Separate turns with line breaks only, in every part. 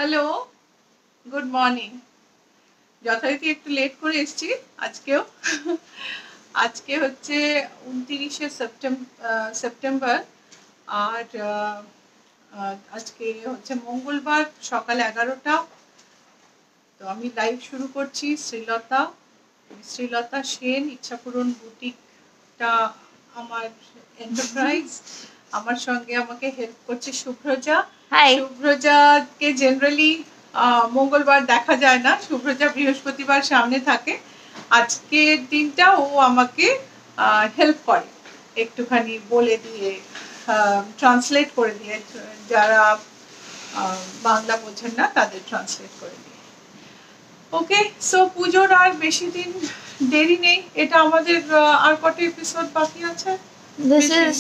Hello, good morning. যথারীতি একটু late করে এসেছি আজকেও। আজকে হচ্ছে 29শে সেপ্টেম্বর আর আজকে হচ্ছে মঙ্গলবার সকাল 11টা। তো আমি লাইভ শুরু করছি। শ্রীলতা সেন, ইচ্ছাপূরণ বুটিকটা আমার এন্টারপ্রাইজ। আমার সঙ্গে আমাকে হেল্প করছে শুভ্রজা। শুভ্রজাকে জেনারেলি মঙ্গলবার দেখা যায় না, শুভ্রজা বৃহস্পতিবার সামনে থাকে। আজকের দিনটা ও আমাকে হেল্প করে, একটুখানি বলে দিয়ে, ট্রান্সলেট করে দিয়ে, যারা বাংলা বোঝেন না তাদের ট্রান্সলেট করে দিয়ে। ওকে, সো পুজোর আর বেশি দিন দেরি নেই। এটা আমাদের আর কত এপিসোড বাকি আছে?
This is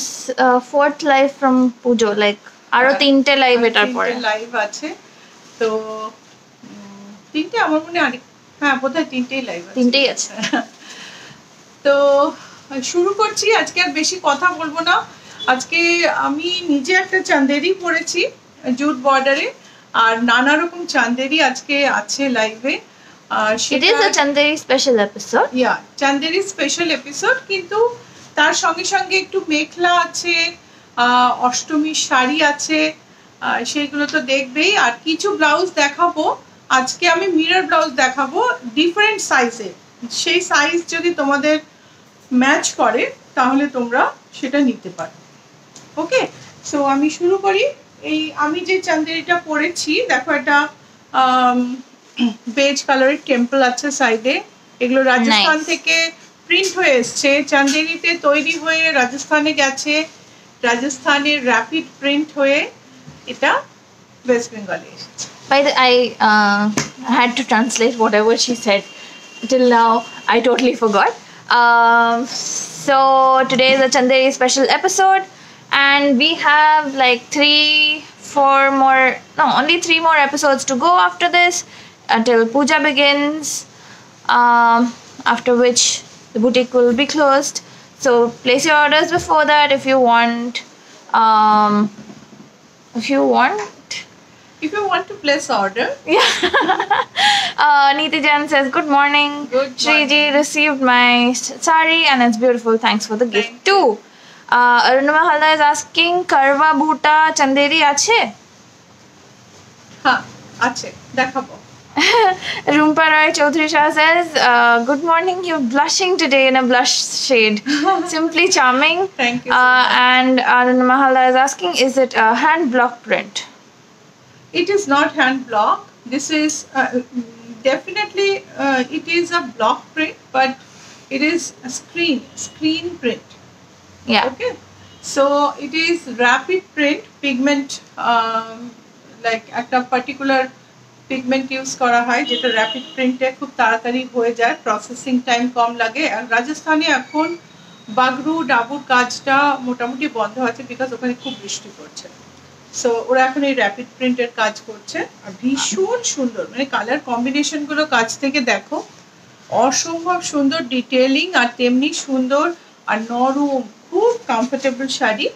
fourth live from Pujo, like আরো তিনটে লাইভ এটার পরে
লাইভ আছে। তো তিনটে আমার মনে হয়, হ্যাঁ বোধহয় তিনটেই আছে। তো শুরু করছি। আজকে আর বেশি কথা বলবো না। আজকে আমি নিজে একটা চান্দেরি পরেছি জুট বর্ডারে, আর নানা রকম চান্দেরি আজকে আছে লাইভে।
It is a Chanderi special episode.
Yeah, Chanderi special episode, কিন্তু তার সঙ্গে সঙ্গে একটু মেখলা আছে, অষ্টমীর শাড়ি আছে, সেইগুলো তো দেখবেই। আর কিছু ব্লাউজ দেখাবো আজকে। আমি মিরর ব্লাউজ দেখাবো ডিফারেন্ট সাইজের। সেই সাইজ যদি তোমাদের ম্যাচ করে তাহলে তোমরা সেটা নিতে পারো। ওকে, সো আমি শুরু করি। এই আমি যে চান্দেরিটা পরেছি, দেখো এটা বেজ কালারের টেম্পল আছে সাইডে। এগুলো রাজস্থান থেকে প্রিন্ট হয়ে এসছে, চান্দেরিতে তৈরি হয়ে রাজস্থানে গেছে, রাজস্থানের র্যাপিড প্রিন্ট হয়ে এটা ওয়েস্ট বেঙ্গলে এসেছে।
I had to translate whatever she said. Till now, I totally forgot. So today is a Chanderi special episode, and we have like only three more episodes to go after this until Puja begins. After which the boutique will be closed. So place your orders before that if you want. If you want
to place order.
Yeah. Neeti Jan says, good morning. Shriji received my sari and it's beautiful. Thanks for the gift too. Arunama Halda is asking, Karwa Bhuta Chanderi ache?
Ha, ache. Dekhabo.
Rumpa Roy Chaudhary Shah says, good morning, you're blushing today in a blush shade. Simply charming.
Thank you.
And Arunama Halda is asking, is it a hand block print?
It is not hand block. This is definitely it is a block print, but it is a screen print.
Yeah.
Okay. So it is rapid print pigment, like একটা particular pigment use করা হয় যেটা rapid প্রিন্টে খুব তাড়াতাড়ি হয়ে যায়, processing time কম লাগে। আর রাজস্থানে এখন বাগরু ডাবুর কাজটা মোটামুটি বন্ধ আছে, বিকজ ওখানে খুব বৃষ্টি পড়ছে। সো ওরা এখন এই র্যাপিড প্রিন্টের কাজ করছে। আর ভীষণ সুন্দর, মানে কালার কম্বিনেশনগুলো কাছ থেকে দেখো, অসম্ভব সুন্দর ডিটেলিং, আর তেমনি সুন্দর আর নরম, খুব কমফোর্টেবল শাড়ি।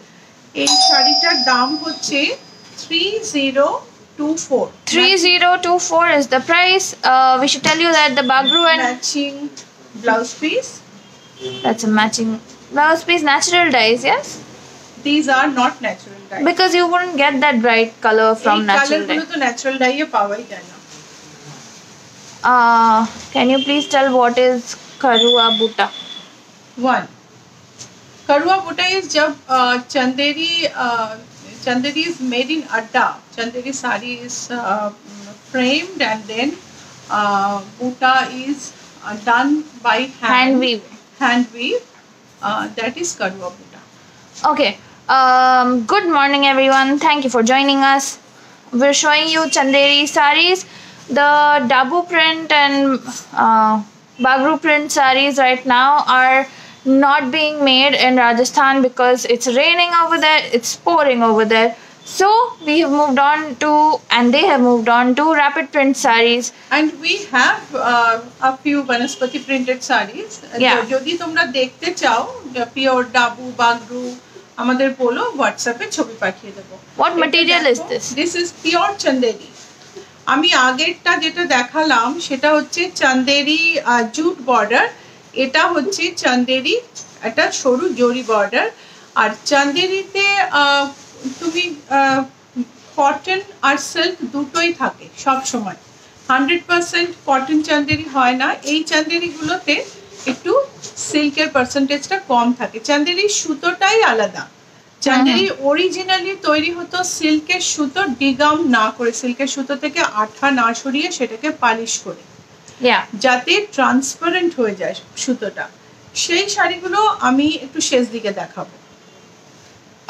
এই শাড়িটার দাম হচ্ছে 3024.
3024 is the price. We should tell you that the Bagru and
matching blouse piece.
That's a matching blouse piece. Natural dyes, yes?
These are not natural dyes.
Because you wouldn't get that bright color from natural dye.
তো natural dye এ পাওয়াই যায় না।
Can you please tell what is Karwa Bhuta?
1. Karwa Bhuta is jab Chanderi is made in Adda. Chanderi sari is framed, and then Bhuta is done by hand weave. That is Karwa Bhuta.
Okay. Good morning everyone, thank you for joining us. We're showing you Chanderi saris. The Dabu print and Bagru print saris right now are not being made in Rajasthan because it's raining over there, it's pouring over there. So we have moved on to, and they have moved on to rapid print saris.
And we have a few Vanaspati printed saris.
Yeah.
Jodi tomra dekhte chao pure Dabu Bagru, আমাদের বলো, হোয়াটসঅ্যাপে ছবি পাঠিয়ে দেবো।
What material is this?
This is pure Chanderi. আমি আগেরটা যেটা দেখালাম সেটা হচ্ছে চান্দেরি জুট বর্ডার, এটা হচ্ছে চান্দেরি একটা সরু জরি বর্ডার। আর চান্দেরিতে তুমি কটন আর সিল্ক দুটোই থাকে সব সময়, 100% কটন চান্দেরি হয় না। এই চান্দেরিগুলোতে একটু সিল্কের পার্সেন্টেজটা কম থাকে। চান্দেরির সুতোটাই আলাদা। চান্দেরি অরিজিনালি তৈরি হতো সিল্কের সুতো ডিগাম না করে, সিল্কের সুতো থেকে আঠা না সরিয়ে সেটাকে পালিশ করে, যাতে ট্রান্সপারেন্ট হয়ে যায় সুতোটা। সেই শাড়িগুলো আমি একটু শেষ দিকে দেখাবো।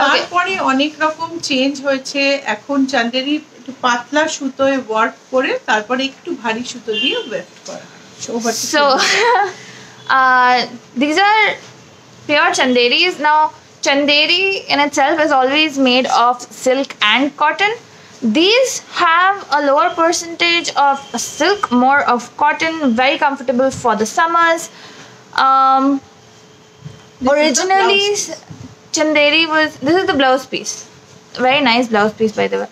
তারপরে অনেক রকম চেঞ্জ হয়েছে, এখন চান্দেরি একটু পাতলা সুতোয় ওয়ার্ক করে তারপরে একটু ভারী সুতো দিয়ে ওয়েফট করা হয়।
So these are pure chanderis. Now chanderi in itself is always made of silk and cotton. These have a lower percentage of silk, more of cotton, very comfortable for the summers. Originally chanderi was, this is the blouse piece, very nice blouse piece by the way.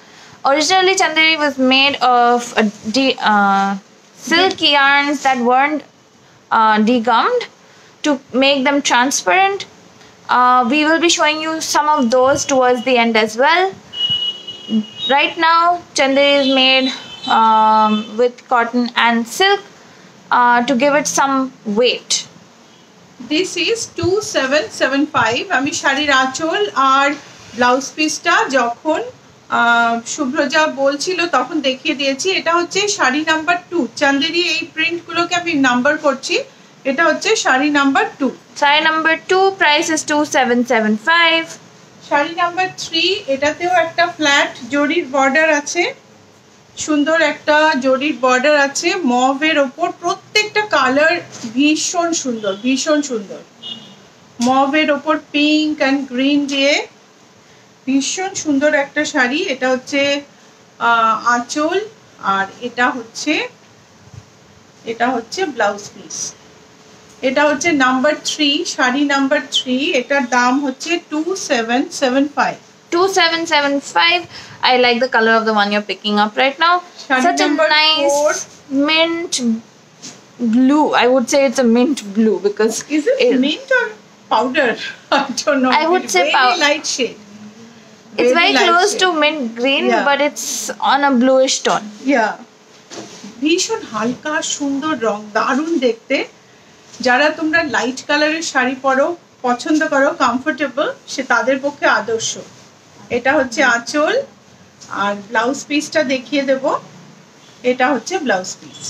Originally chanderi was made of silk yarns that weren't degummed to make them transparent. We will be showing you some of those towards the end as well. Right now chanderi is made with cotton and silk to give it some weight.
This is 2775. আমি শাড়ির আঁচল আর blouse পিসটা যখন শুভ্রজা বলছিল তখন দেখিয়ে দিয়েছি। এটা হচ্ছে শাড়ি নাম্বার 2। চান্দেরি এই প্রিন্টগুলোকে আমি নাম্বার করছি, এটা হচ্ছে sari number 2।
Sari number 2 price is 2775।
Sari number 3, এটাতেও একটা ফ্ল্যাট জরির বর্ডার আছে, সুন্দর একটা জরির বর্ডার আছে মভের ওপর। প্রত্যেকটা কালার ভীষণ সুন্দর, ভীষণ সুন্দর। মভের ওপর পিঙ্ক অ্যান্ড গ্রিন দিয়ে ভীষণ সুন্দর একটা শাড়ি। এটা হচ্ছে আঁচল আর এটা হচ্ছে ব্লাউজ পিস। এটা হচ্ছে নাম্বার 3, শাড়ি নাম্বার 3। এটার দাম হচ্ছে 2775।
2775. I like the color of the one you're picking up right now. Such a nice
4.
mint blue. I would say it's a mint blue because
is it mint or powder? I don't know.
I would say
very light shade.
It's very close
shade.
to mint green,
Yeah.
but it's on a bluish tone.
Yeah. ভীষণ হালকা সুন্দর রং, দারুণ দেখতে। যারা তোমরা light কালারের শাড়ি পরো, পছন্দ করো, কমফোর্টেবল, সে তাদের পক্ষে আদর্শ। এটা হচ্ছে আঁচল আর ব্লাউজ পিসটা দেখিয়ে দেব। এটা হচ্ছে blouse piece.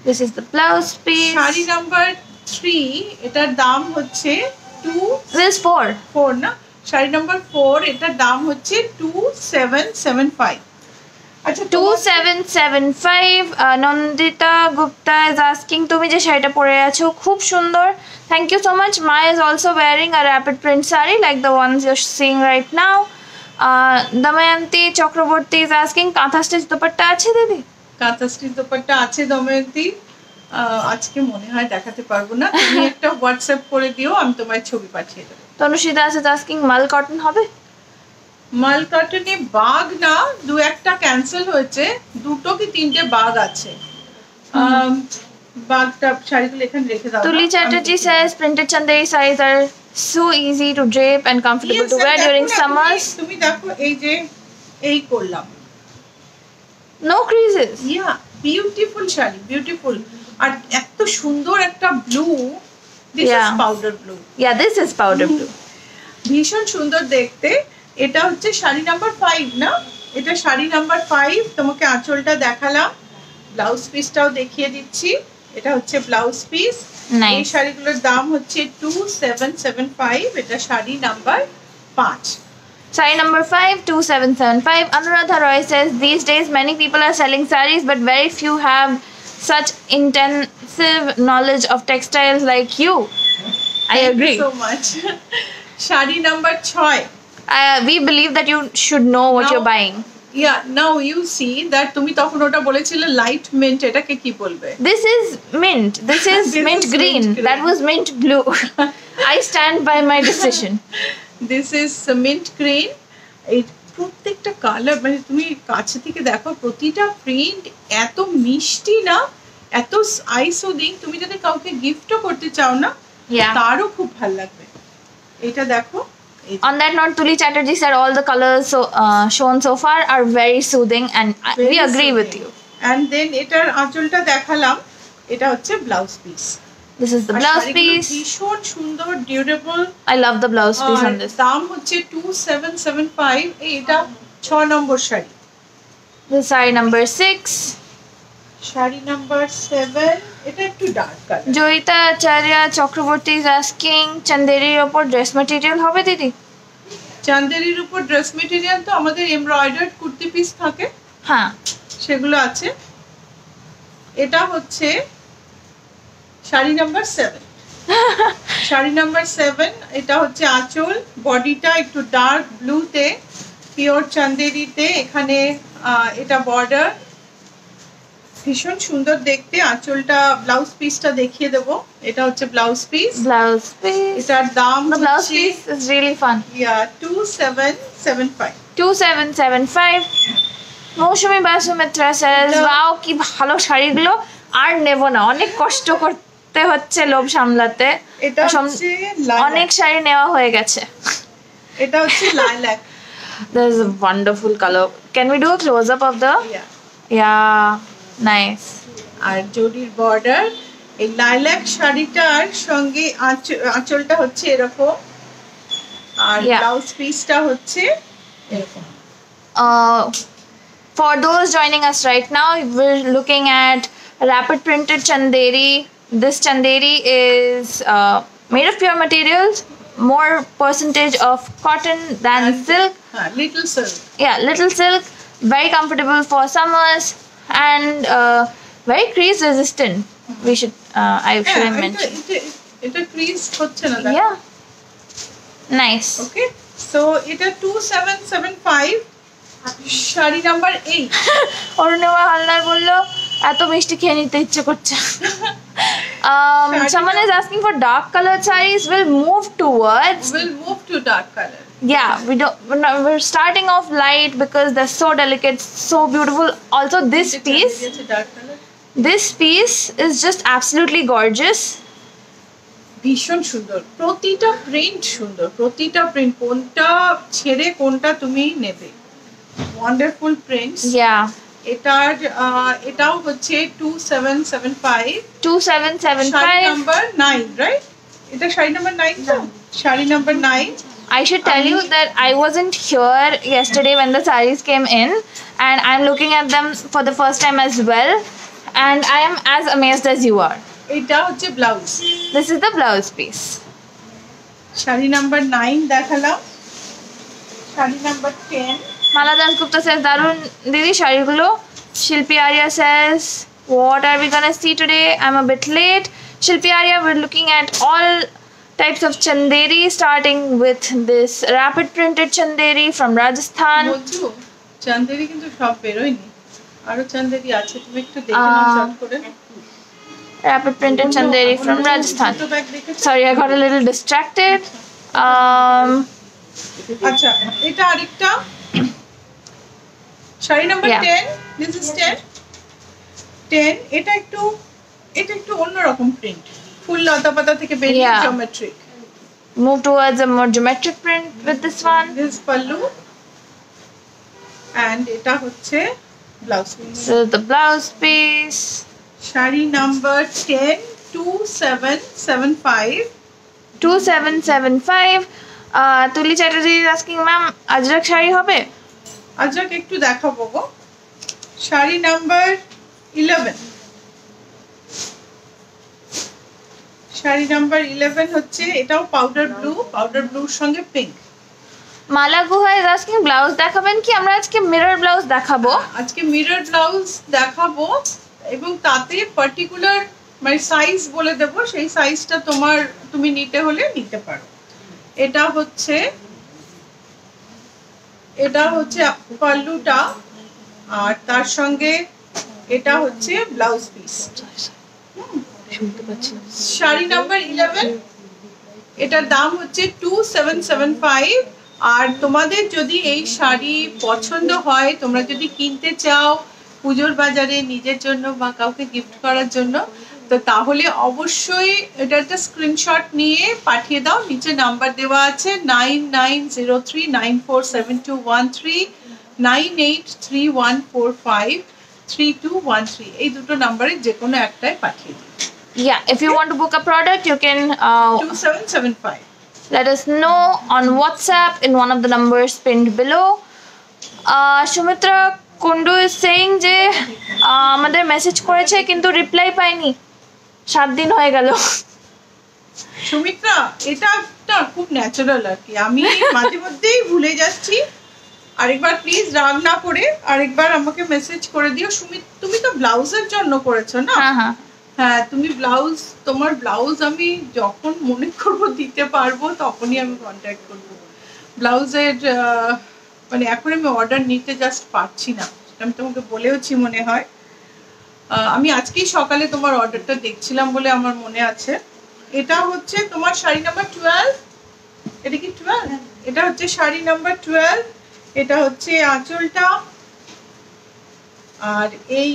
This is the blouse piece.
Sari number 3, এটার দাম হচ্ছে
This is
4 না, শাড়ি নাম্বার 4, এটার দাম হচ্ছে 2775। আচ্ছা
2775. Nandita Gupta is asking, তুমি যে শাড়িটা পরে আছো খুব সুন্দর, thank you so much. Maya is also wearing a rapid print saree like the ones you're seeing right now. Damayanti Chakraborty is asking, কাঁথা স্টিচ দুপাট্টা আছে দিদি?
কাঁথা স্টিচ দুপাট্টা আছে দময়ন্তী, আজকে মনে হয় দেখাতে পারবো না, তুমি একটা হোয়াটসঅ্যাপ করে দিও, আমি তোমার ছবি পাঠিয়ে দেবো।
তনুশিদা is asking, মাল কটন হবে?
মাল কটনে বাগ না, দু একটা ক্যান্সেল হয়েছে, দুটো কি তিনটে বাগ আছে। বাগটা শাড়িগুলো এখানে রেখে দাও।
Tuli Chatterjee says printed chanderi sarees are so easy to drape and comfortable to wear during summers.
তুমি দেখো এই যে এই করলাম,
No creases.
Yeah, beautiful sari, beautiful। আর এত সুন্দর একটা blue, this is powder blue.
Yeah, this is powder blue.
ভীষণ সুন্দর দেখতে। এটা হচ্ছে শাড়ি নাম্বার 5 না, এটা শাড়ি নাম্বার 5। তোমাকে আঁচলটা দেখালাম, ব্লাউজ পিসটাও দেখিয়ে দিচ্ছি। এটা হচ্ছে ব্লাউজ পিস। এই শাড়িগুলোর দাম হচ্ছে 2775। এটা sari number 5।
Saree number 5, 2775. Anuradha Roy says, these days many people are selling sarees, but very few have such intensive knowledge of textiles like you. I agree.
Thank you so much. Shadi number 6.
We believe that you should know what you're buying.
Yeah, now you see that তুমি তখন ওটা বলেছিলে light mint, এটাকে কি বলবে?
This is mint. This is mint green. That was mint blue. I stand by my decision.
This is mint green. প্রত্যেকটা colour মানে তুমি কাছে থেকে দেখো, প্রতিটা প্রিন্ট এত মিষ্টি না, এত আই সুদিং, তুমি যদি কাউকে গিফটও করতে চাও না তারও খুব ভালো লাগবে। এটা দেখো।
On that note, Tuli Chatterjee said all the colors shown so far are very soothing, and we agree with you.
And then এটার আঁচলটা দেখালাম, এটা হচ্ছে blouse piece.
This is the blouse piece.
ভীষণ সুন্দর, durable.
I love the blouse piece on this.
দাম হচ্ছে 2775। এটা 6 number sari.
This saree number 6.
Sari number 7, এটা একটু dark colour.
Joyita Acharya Chakraborty is asking, Chanderiর উপর ড্রেস ম্যাটেরিয়াল হবে দিদি?
চান্দেরির উপর ড্রেস মেটেরিয়াল তো আমাদের এমব্রয়ডার্ড কুর্তি পিস থাকে,
হ্যাঁ
সেগুলো আছে। এটা হচ্ছে শাড়ি নাম্বার 7। শাড়ি নাম্বার 7, এটা হচ্ছে আঁচল। বডিটা একটু ডার্ক ব্লুতে, পিওর চান্দেরিতে। এখানে এটা বর্ডার, ভীষণ সুন্দর দেখতে। আঁচলটা, ব্লাউজ পিসটা দেখিয়ে দেব। এটা হচ্ছে ব্লাউজ পিস।
ব্লাউজ পিস,
এটার দাম
the blouse piece is really fun.
2775।
2775. Mousumi বাসুমিত্রা says, wow কি ভালো শাড়িগুলো, আর নেব না, অনেক কষ্ট করতে হচ্ছে লোভ সামলাতে।
এটা হচ্ছে
অনেক শাড়ি নেওয়া হয়ে গেছে।
এটা হচ্ছে lilac.
There is a wonderful color. Can we do a close up of the? Yeah, nice.
আর জরির বর্ডার। এই লাইলাক শাড়িটার সঙ্গে আঁচলটা হচ্ছে এরকম, আর ব্লাউজ পিসটা হচ্ছে এরকম।
For those joining us right now, we're looking at rapid printed chanderi. This chanderi is made of pure materials, more percentage of cotton than silk.
Little silk.
Yeah, little silk, very comfortable for summers, and very crease resistant. We should I should have mentioned.
It crease হচ্ছে না।
Yeah, nice.
Okay, so এটা 2775। Sari number 8।
Arunima Haldar বললো এত মিষ্টি খেয়ে নিতে ইচ্ছে করছে। Someone is asking for dark colored sarees. We'll move to dark color. Yeah, we're starting off light because they're so delicate, so beautiful. Also this piece is just absolutely gorgeous.
ভীষণ সুন্দর, প্রতিটা প্রিন্ট সুন্দর, প্রতিটা print কোনটা ছেড়ে কোনটা তুমি নেবে। Wonderful prints. এটাও হচ্ছে 2775।
2775
নাম্বার 9, রাইট? এটা শাড়ি নাম্বার 9 তো? Sari number 9।
I should tell you that I wasn't here yesterday when the sarees came in, and I'm looking at them for the first time as well, and I am as amazed as you are.
এটা হচ্ছে blouse.
This is the blouse piece.
Sari number 9 দেখালাম। Sari number 10।
Mala Das Gupta says, Darun Didi শাড়িগুলো. Shilpi Arya says, what are we gonna see today? I'm a bit late. Shilpi Arya, we're looking at all types of chanderi, starting with this rapid printed chanderi from Rajasthan.
chanderi কিন্তু সব বেরোয়নি, আরো chanderi আছে, তুমি একটু দেখে নাও short করে।
Rapid printed chanderi from Rajasthan. Sorry, I got a little distracted.
আচ্ছা, এটা আরেকটা শাড়ি নাম্বার 10। This is 10। এটা একটু অন্যরকম প্রিন্ট, ফুল লতা পাতা থেকে বেরিয়ে geometric.
Move towards a more geometric print with this one.
This is pallu, and এটা হচ্ছে blouse piece.
So the blouse piece.
Sari number 10, 2775।
2775. Tuli Chatterjee is asking, ma'am, ajrak sari হবে?
আজরাক একটু দেখাবো গো। শাড়ি নাম্বার 11। শাড়ি নাম্বার 11 হচ্ছে, এটাও পাউডার ব্লুর সঙ্গে পিঙ্ক।
মালা গুহা is asking, ব্লাউজ দেখাবেন কি? আমরা আজকে মিরর ব্লাউজ দেখাবো।
আজকে মিরর ব্লাউজ দেখাবো, এবং তাতে পার্টিকুলার মানে সাইজ বলে দেব, সেই সাইজটা তুমি নিতে হলে নিতে পারো। এটা হচ্ছে পাল্লুটা, আর তার সঙ্গে এটা হচ্ছে ব্লাউজ পিস। শাড়ি নাম্বার 11, এটার দাম হচ্ছে 2775। আর তোমাদের যদি এই শাড়ি পছন্দ হয়, তোমরা যদি কিনতে চাও পুজোর বাজারে নিজের জন্য বা কাউকে গিফট করার জন্য, তো তাহলে অবশ্যই এটা একটা স্ক্রিনশট নিয়ে পাঠিয়ে দাও। নিচে নাম্বার দেওয়া আছে 9903947213, 9831453213, এই দুটো নাম্বারে যে কোনো একটাই পাঠিয়ে দিও।
Yeah, if you want to book a product, you can
2775.
let us know on WhatsApp in one of the numbers pinned below. Shumitra Kundu is saying যে আমাদের মেসেজ করেছে কিন্তু রিপ্লাই পাইনি, 7 দিন হয়ে গেল।
সুমিত্রা, এটা খুব ন্যাচারাল আর কি, আমি মাঝে মধ্যেই ভুলে যাচ্ছি। আরেকবার প্লিজ রাগ না করে আরেকবার আমাকে মেসেজ করে দিও। সুমিত, তুমি তো ব্লাউজের জন্য করেছো না?
হ্যাঁ,
হ্যাঁ, তুমি ব্লাউজ, তোমার ব্লাউজ আমি যখন মনে করবো দিতে পারবো তখনই আমি কন্ট্যাক্ট করবো। ব্লাউজের মানে এখন আমি অর্ডার নিতে জাস্ট পারছি না, আমি তোমাকে বলেওছি মনে হয়। আমি আজকেই সকালে তোমার অর্ডারটা দেখছিলাম বলে আমার মনে আছে। এটা হচ্ছে তোমার শাড়ি নাম্বার 12, এটা কি 12? এটা হচ্ছে শাড়ি নাম্বার 12, এটা হচ্ছে আঁচলটা, আর এই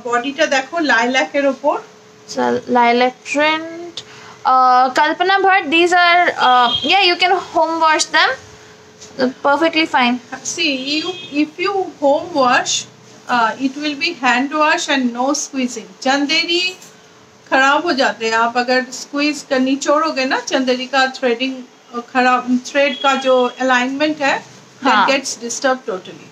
বডিটা দেখো লাইল্যাকের উপর।
so lilac print. Kalpana Bhatt, these are yeah, you can home wash them perfectly fine.
See, if you home wash, it will be hand wash and no squeezing. Chanderi खराब हो जाते हैं, आप अगर स्क्वीज कर निचोड़ोगे ना चंदेरी का थ्रेडिंग खराब, थ्रेड का जो अलाइनमेंट है that gets disturbed totally.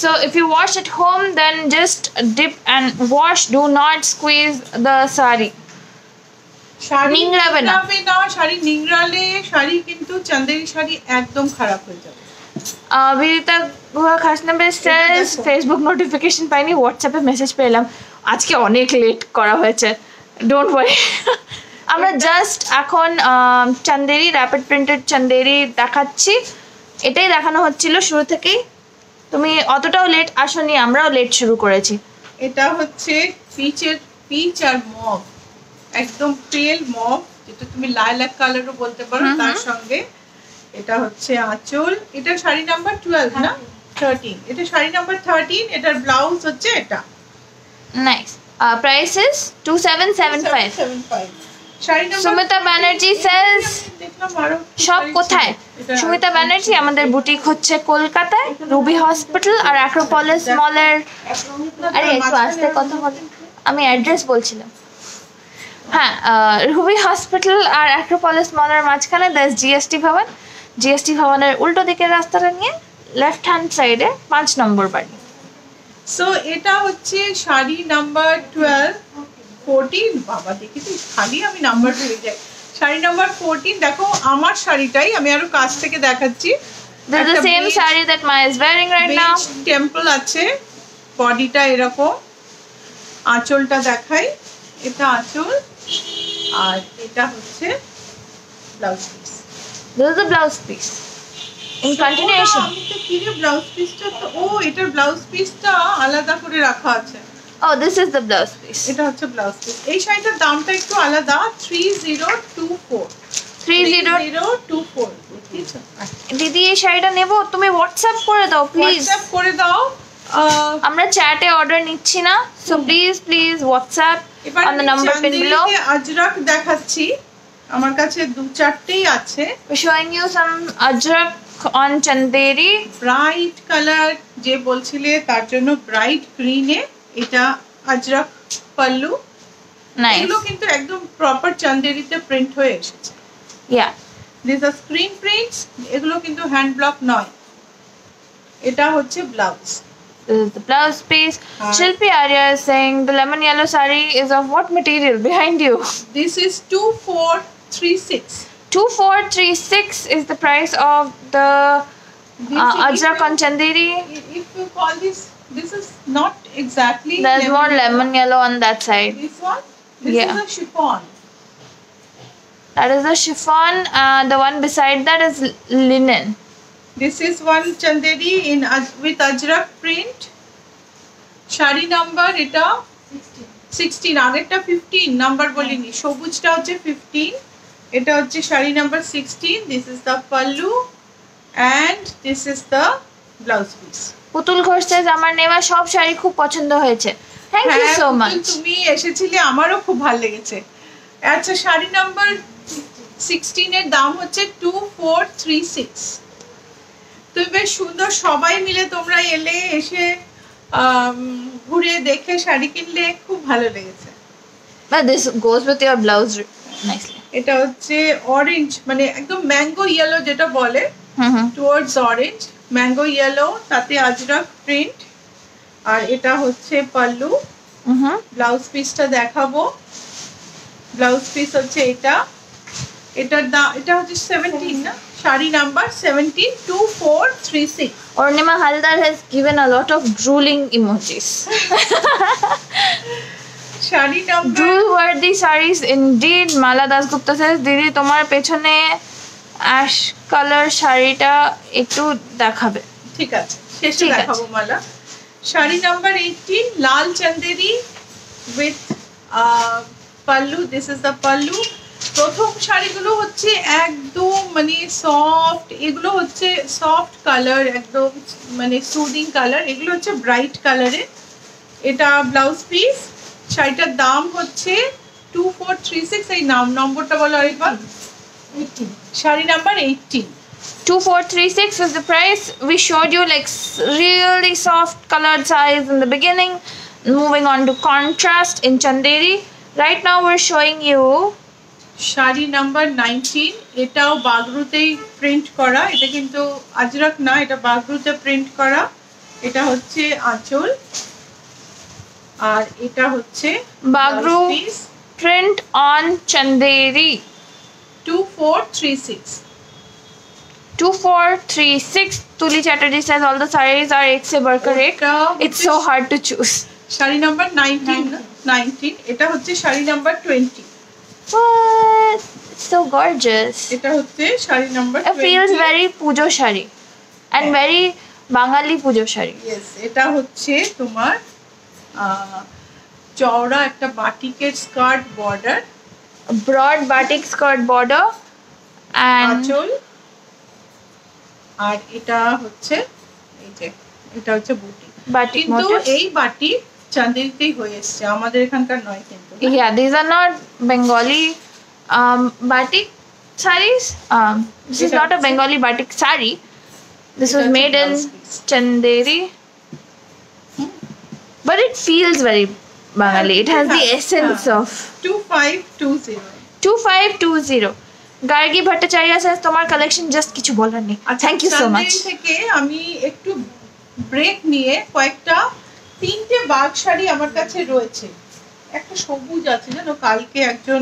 So if you wash at home, then just dip and wash, do not squeeze the sari.
Sari
নিংড়াবে না,
শাড়ি নিংড়ালে শাড়ি কিন্তু চন্দেরি শাড়ি একদম খারাপ হয়ে যাবে।
বিদিতা গুহা খাসনাবে says ফেসবুক নোটিফিকেশন পাইনি, হোয়াটসঅ্যাপে মেসেজ পেলাম, আজকে অনেক লেট করা হয়েছে, ডোন্ট ওয়ারি। আমরা জাস্ট এখন চন্দেরি র্যাপিড প্রিন্টেড চন্দেরি দেখাচ্ছি, এটাই দেখানো হচ্ছিল শুরু থেকেই। তুমি অতটাও লেট আসনি, আমরাও লেট শুরু করেছি।
এটা হচ্ছে পিচ আর মভ, একদম পেল মভ, যেটা তুমি লাইলাক কালারও বলতে পারো, তার সঙ্গে এটা হচ্ছে আঁচল। এটা শাড়ি নাম্বার 12 না 13, এটা শাড়ি নাম্বার 13, এটার ব্লাউজ হচ্ছে এটা।
Nice, price is 2775. Sumita Banerjee says সব কোথায়? সুমিতা ব্যানার্জি, আমাদের বুটিক হচ্ছে কলকাতায়, রুবি হসপিটাল আর অ্যাক্রোপলিস মলের। আরে একটু আস্তে কথা বলেন, আমি অ্যাড্রেস বলছিলাম। হ্যাঁ, রুবি হসপিটাল আর অ্যাক্রোপলিস মলের মাঝখানে দ্যাটস জিএসটি ভবন। জিএসটি ভবনের উল্টো দিকের রাস্তাটা নিয়ে লেফট হ্যান্ড সাইডে 5 নম্বর বাড়ি।
সো এটা হচ্ছে শাড়ি নাম্বার 12, 14, বাবা দেখেছি খালি আমি নাম্বার ভুলে যাই। শাড়ি নাম্বার 14, দেখো আমার শাড়িটাই আমি আরো কাছ থেকে দেখাচ্ছি।
This is the same saree that Maya is wearing right now.
Temple আছে, বডিটা এরকম, আঁচলটা দেখাই, এটা আঁচল আর এটা হচ্ছে blouse piece.
This is the blouse piece. In continuation.
আমি তো কি রে ব্লাউজ পিসটা তো, ও এটার ব্লাউজ পিসটা আলাদা করে রাখা আছে।
Oh, this is the blouse piece.
এটা হচ্ছে ব্লাউজ পিস। এই শাড়িটার দামটা একটু আলাদা, 3024। 3024।
দিদি এই শাড়িটা নেব, তুমি হোয়াটসঅ্যাপ করে দাও প্লিজ।
হোয়াটসঅ্যাপ করে দাও,
আমরা চ্যাটে অর্ডার নিচ্ছি না, so please WhatsApp on the number pin below.
Ajrakh দেখাচ্ছি, আমার কাছে 2-4টেই আছে।
Showing you some Ajrakh on Chanderi
bright colour, যে বলছিলে তার জন্য ব্রাইট গ্রিনে এটা আজরাক পাল্লু। এগুলো কিন্তু একদম প্রপার চন্দেরিতে প্রিন্ট হয়ে এসেছে।
ইয়া,
দিস আর স্ক্রিন প্রিন্টস, এগুলো কিন্তু হ্যান্ড ব্লক নয়। এটা হচ্ছে blouse.
This is the blouse piece. Shilpi Arya is saying the lemon yellow saree is of what material behind you?
This is 2436.
2436 is the price of the Ajrak on Chanderi.
If you call this is not exactly.
There's more lemon yellow on that side.
This one? This is a chiffon.
That is the chiffon. The one beside that is linen.
This is one Chanderi with Ajrak print. Shari number এটা 16, আগেরটা 15 number বলিনি, সবুজটা হচ্ছে 15, এটা হচ্ছে sari number 16। This is the pallu and this is the blouse piece.
পুতুল Ghosh says আমার নেওয়া সব শাড়ি খুব পছন্দ হয়েছে। Thank you so much.
তুমি এসেছিলে, আমারও খুব ভালো লেগেছে। আচ্ছা, শাড়ি নাম্বার 16 এর দাম হচ্ছে 2436। তুমি বেশ সুন্দর, সবাই মিলে তোমরা এলে, এসে ঘুরে দেখে শাড়ি কিনলে, খুব ভালো লেগেছে।
But this goes with your blouse nicely.
এটা হচ্ছে অরেঞ্জ, মানে একদম ম্যাঙ্গো ইয়েলো যেটা বলে, টুয়ার্ডস অরেঞ্জ, ম্যাঙ্গো ইয়েলো, তাতে আজরাক প্রিন্ট। আর এটা হচ্ছে পাল্লু। ব্লাউজ পিসটা দেখাবো। ব্লাউজ পিস হচ্ছে এটা, এটার দাম, এটা হচ্ছে 17 না, sari number 17, 2436।
Ornima Haldar has given a lot of drooling emojis.
Sari number
Drool worthy sarees indeed. Mala Dasgupta says দিদি তোমার পেছনে অ্যাশ কালার শাড়িটা একটু দেখাবে।
ঠিক আছে, শেষে দেখাবো মালা। শাড়ি নাম্বার 18, লাল Chanderi with pallu. This is the pallu. প্রথম শাড়িগুলো হচ্ছে একদম মানে সফট, এগুলো হচ্ছে সফট কালার, একদম মানে সুদিং কালার, এগুলো হচ্ছে ব্রাইট কালারে। এটা ব্লাউজ পিস। শাড়িটার দাম হচ্ছে 2436। এই নম্বরটা বলো আরেকবার। 18, sari number 18।
2436 was the price. We showed you like really soft colored sarees in the beginning. Moving on to contrast in Chanderi. Right now we're showing you
sari number 19। এটাও বাগরুতেই প্রিন্ট করা, এটা কিন্তু আজরাক না, এটা বাগরুতে প্রিন্ট করা। এটা হচ্ছে আঁচল, আর এটা হচ্ছে
Bagru print on Chanderi.
2436।
2436. Tuli Chatterjee says all the sarees are ek se barkar ek. It's so hard to choose.
Sari number 19। এটা হচ্ছে sari number 20।
What? It's so gorgeous.
এটা হচ্ছে sari number 20।
It feels very pujo shari and very Bangali pujo shari.
Yes, এটা হচ্ছে তোমার চওড়া একটা বাটিকের skirt border,
broad batik skirt border and
আঁচল। আর এটা হচ্ছে এই যে, এটা হচ্ছে বুটি।
batik
কিন্তু
motifs.
এই বাটি চাঁদেরিতেই হয়ে এসেছে, আমাদের এখানকার নয় কিন্তু।
Yeah, these are not Bengali batik sarees. This is not a Bengali batik sari. This was made in Chanderi. But it feels very Bengali. It has the essence of
2520।
2520. Gargi Bhattacharya says তোমার collection just কিছু বলার নেই। Thank you so much.
থেকে আমি একটু break নিয়ে কয়েকটা 3টে বাগ শাড়ি আমার কাছে রয়েছে। একটা সবুজ আছে জানো, কালকে একজন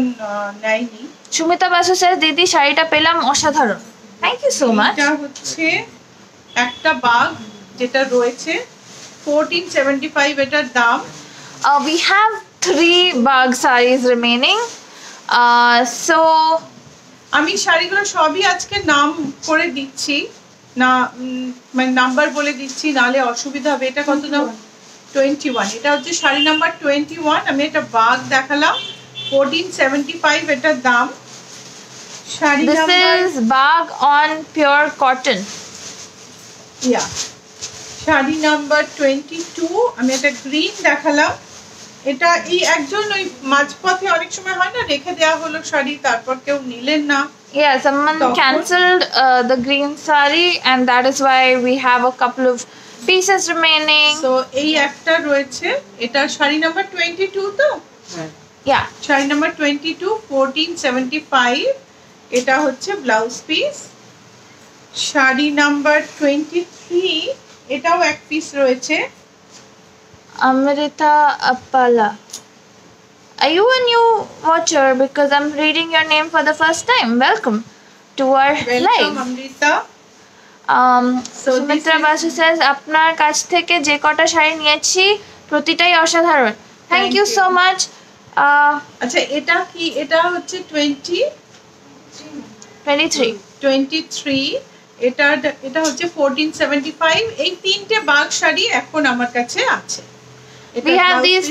নেয়নি।
সুমিতা বাসু says দিদি শাড়িটা পেলাম অসাধারণ। Thank you so much.
এটা হচ্ছে একটা বাগ যেটা রয়েছে 1475 এটার দাম।
We have 3 bag sarees remaining. So
আমি শাড়িগুলো সবই আজকে নাম করে দিচ্ছি না, মানে নাম্বার বলে দিচ্ছি, নালে অসুবিধা হবে। এটা কত দাম? 21। এটা হচ্ছে শাড়ি নাম্বার 21। আমি এটা বাগ দেখালাম, 1475 এটার দাম। Sari number
this is bag on pure cotton.
Yeah, sari number 22। আমি একটা গ্রিন দেখালাম। এটা এই একজন ওই মাঝপথে অনেক সময় হয় না, রেখে দেওয়া হলো শাড়ি, তারপর কেউ নিলেন না।
Yeah, someone cancelled the green saree and that is why we have a couple of pieces remaining.
So এই একটা রয়েছে, এটা শাড়ি নাম্বার 22 তো?
Yeah,
sari number 22, 1475। এটা হচ্ছে ব্লাউজ পিস। শাড়ি নাম্বার 23, এটাও এক পিস রয়েছে।
Amrita Appala. Are you a new watcher? Because I'm reading your name for the first time. Welcome to our live.
Amrita. So
Sumitra Basu says আপনার কাছ থেকে যে কটা শাড়ি নিয়েছি প্রতিটাই অসাধারণ। Thank you so much.
আচ্ছা, এটা কি? এটা হচ্ছে 23। এটা হচ্ছে 1475। এই 3টে বাগ শাড়ি এখন আমার কাছে আছে।
We have these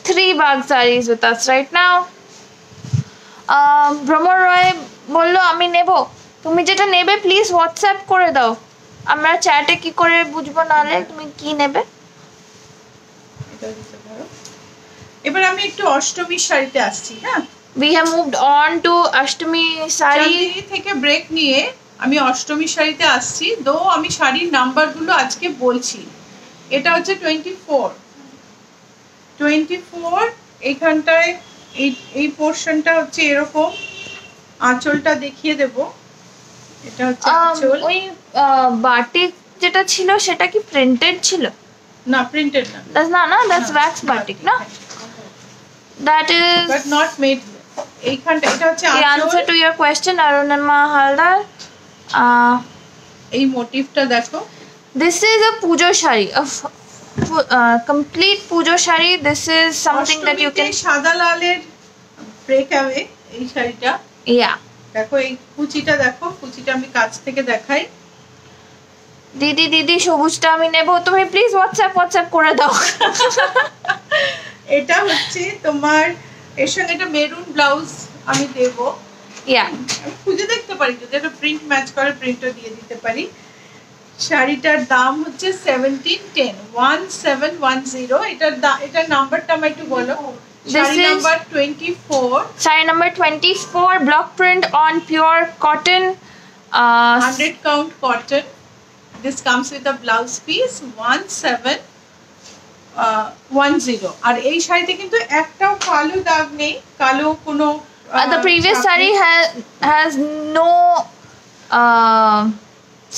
3 bag sarees with us right now. Brahma Roy বললো আমি নেব। তুমি যেটা নেবে প্লিজ হোয়াটসঅ্যাপ করে দাও, আমরা চ্যাটে কি করে বুঝবো নালে তুমি কি নেবে।
এবার আমি একটু অষ্টমীর শাড়িতে আসছি। হ্যাঁ,
we have moved on to Ashtami sari
থেকে ব্রেক নিয়ে আমি অষ্টমীর শাড়িতে আসছি। দো আমি শাড়ির নাম্বারগুলো আজকে বলছি। এটা হচ্ছে 24 এইখানটায় এই পোরশনটা হচ্ছে এরকম, আঁচলটা দেখিয়ে দেব। এটা হচ্ছে আঁচল।
ওই বাটিক যেটা ছিল সেটা কি প্রিন্টেড ছিল?
না, প্রিন্টেড না।
That's wax batik না? That is
but not made. এইখানটা এটা হচ্ছে
the answer to your question, Arunima Haldar.
এই মোটিভটা দেখো।
This is a pujo shari, a complete pujo shari. This is something that you can
সাদা লালের ব্রেকঅ্যাওয়ে এই শাড়িটা।
Yeah,
দেখো এই কুচিটা, দেখো কুচিটা আমি কাছ থেকে দেখাই।
দিদি সবুজটা আমি নেব, তুমি প্লিজ হোয়াটসঅ্যাপ করে দাও।
এটা হচ্ছে তোমার, এর সঙ্গে একটা মেরুন ব্লাউজ আমি দেব।
Yeah,
আমি খুঁজে দেখতে পারি যদি এটা প্রিন্ট ম্যাচ করে, প্রিন্টও দিয়ে দিতে পারি। শাড়িটার দাম হচ্ছে 1710 এটার নাম্বারটা আমি একটু বলো। Sari number 24,
sari number 24, block print on pure cotton,
100 count cotton. This comes with a blouse piece 1710। আর এই শাড়িতে কিন্তু একটাও কালো দাগ নেই, কালো কোনো
the previous saree has no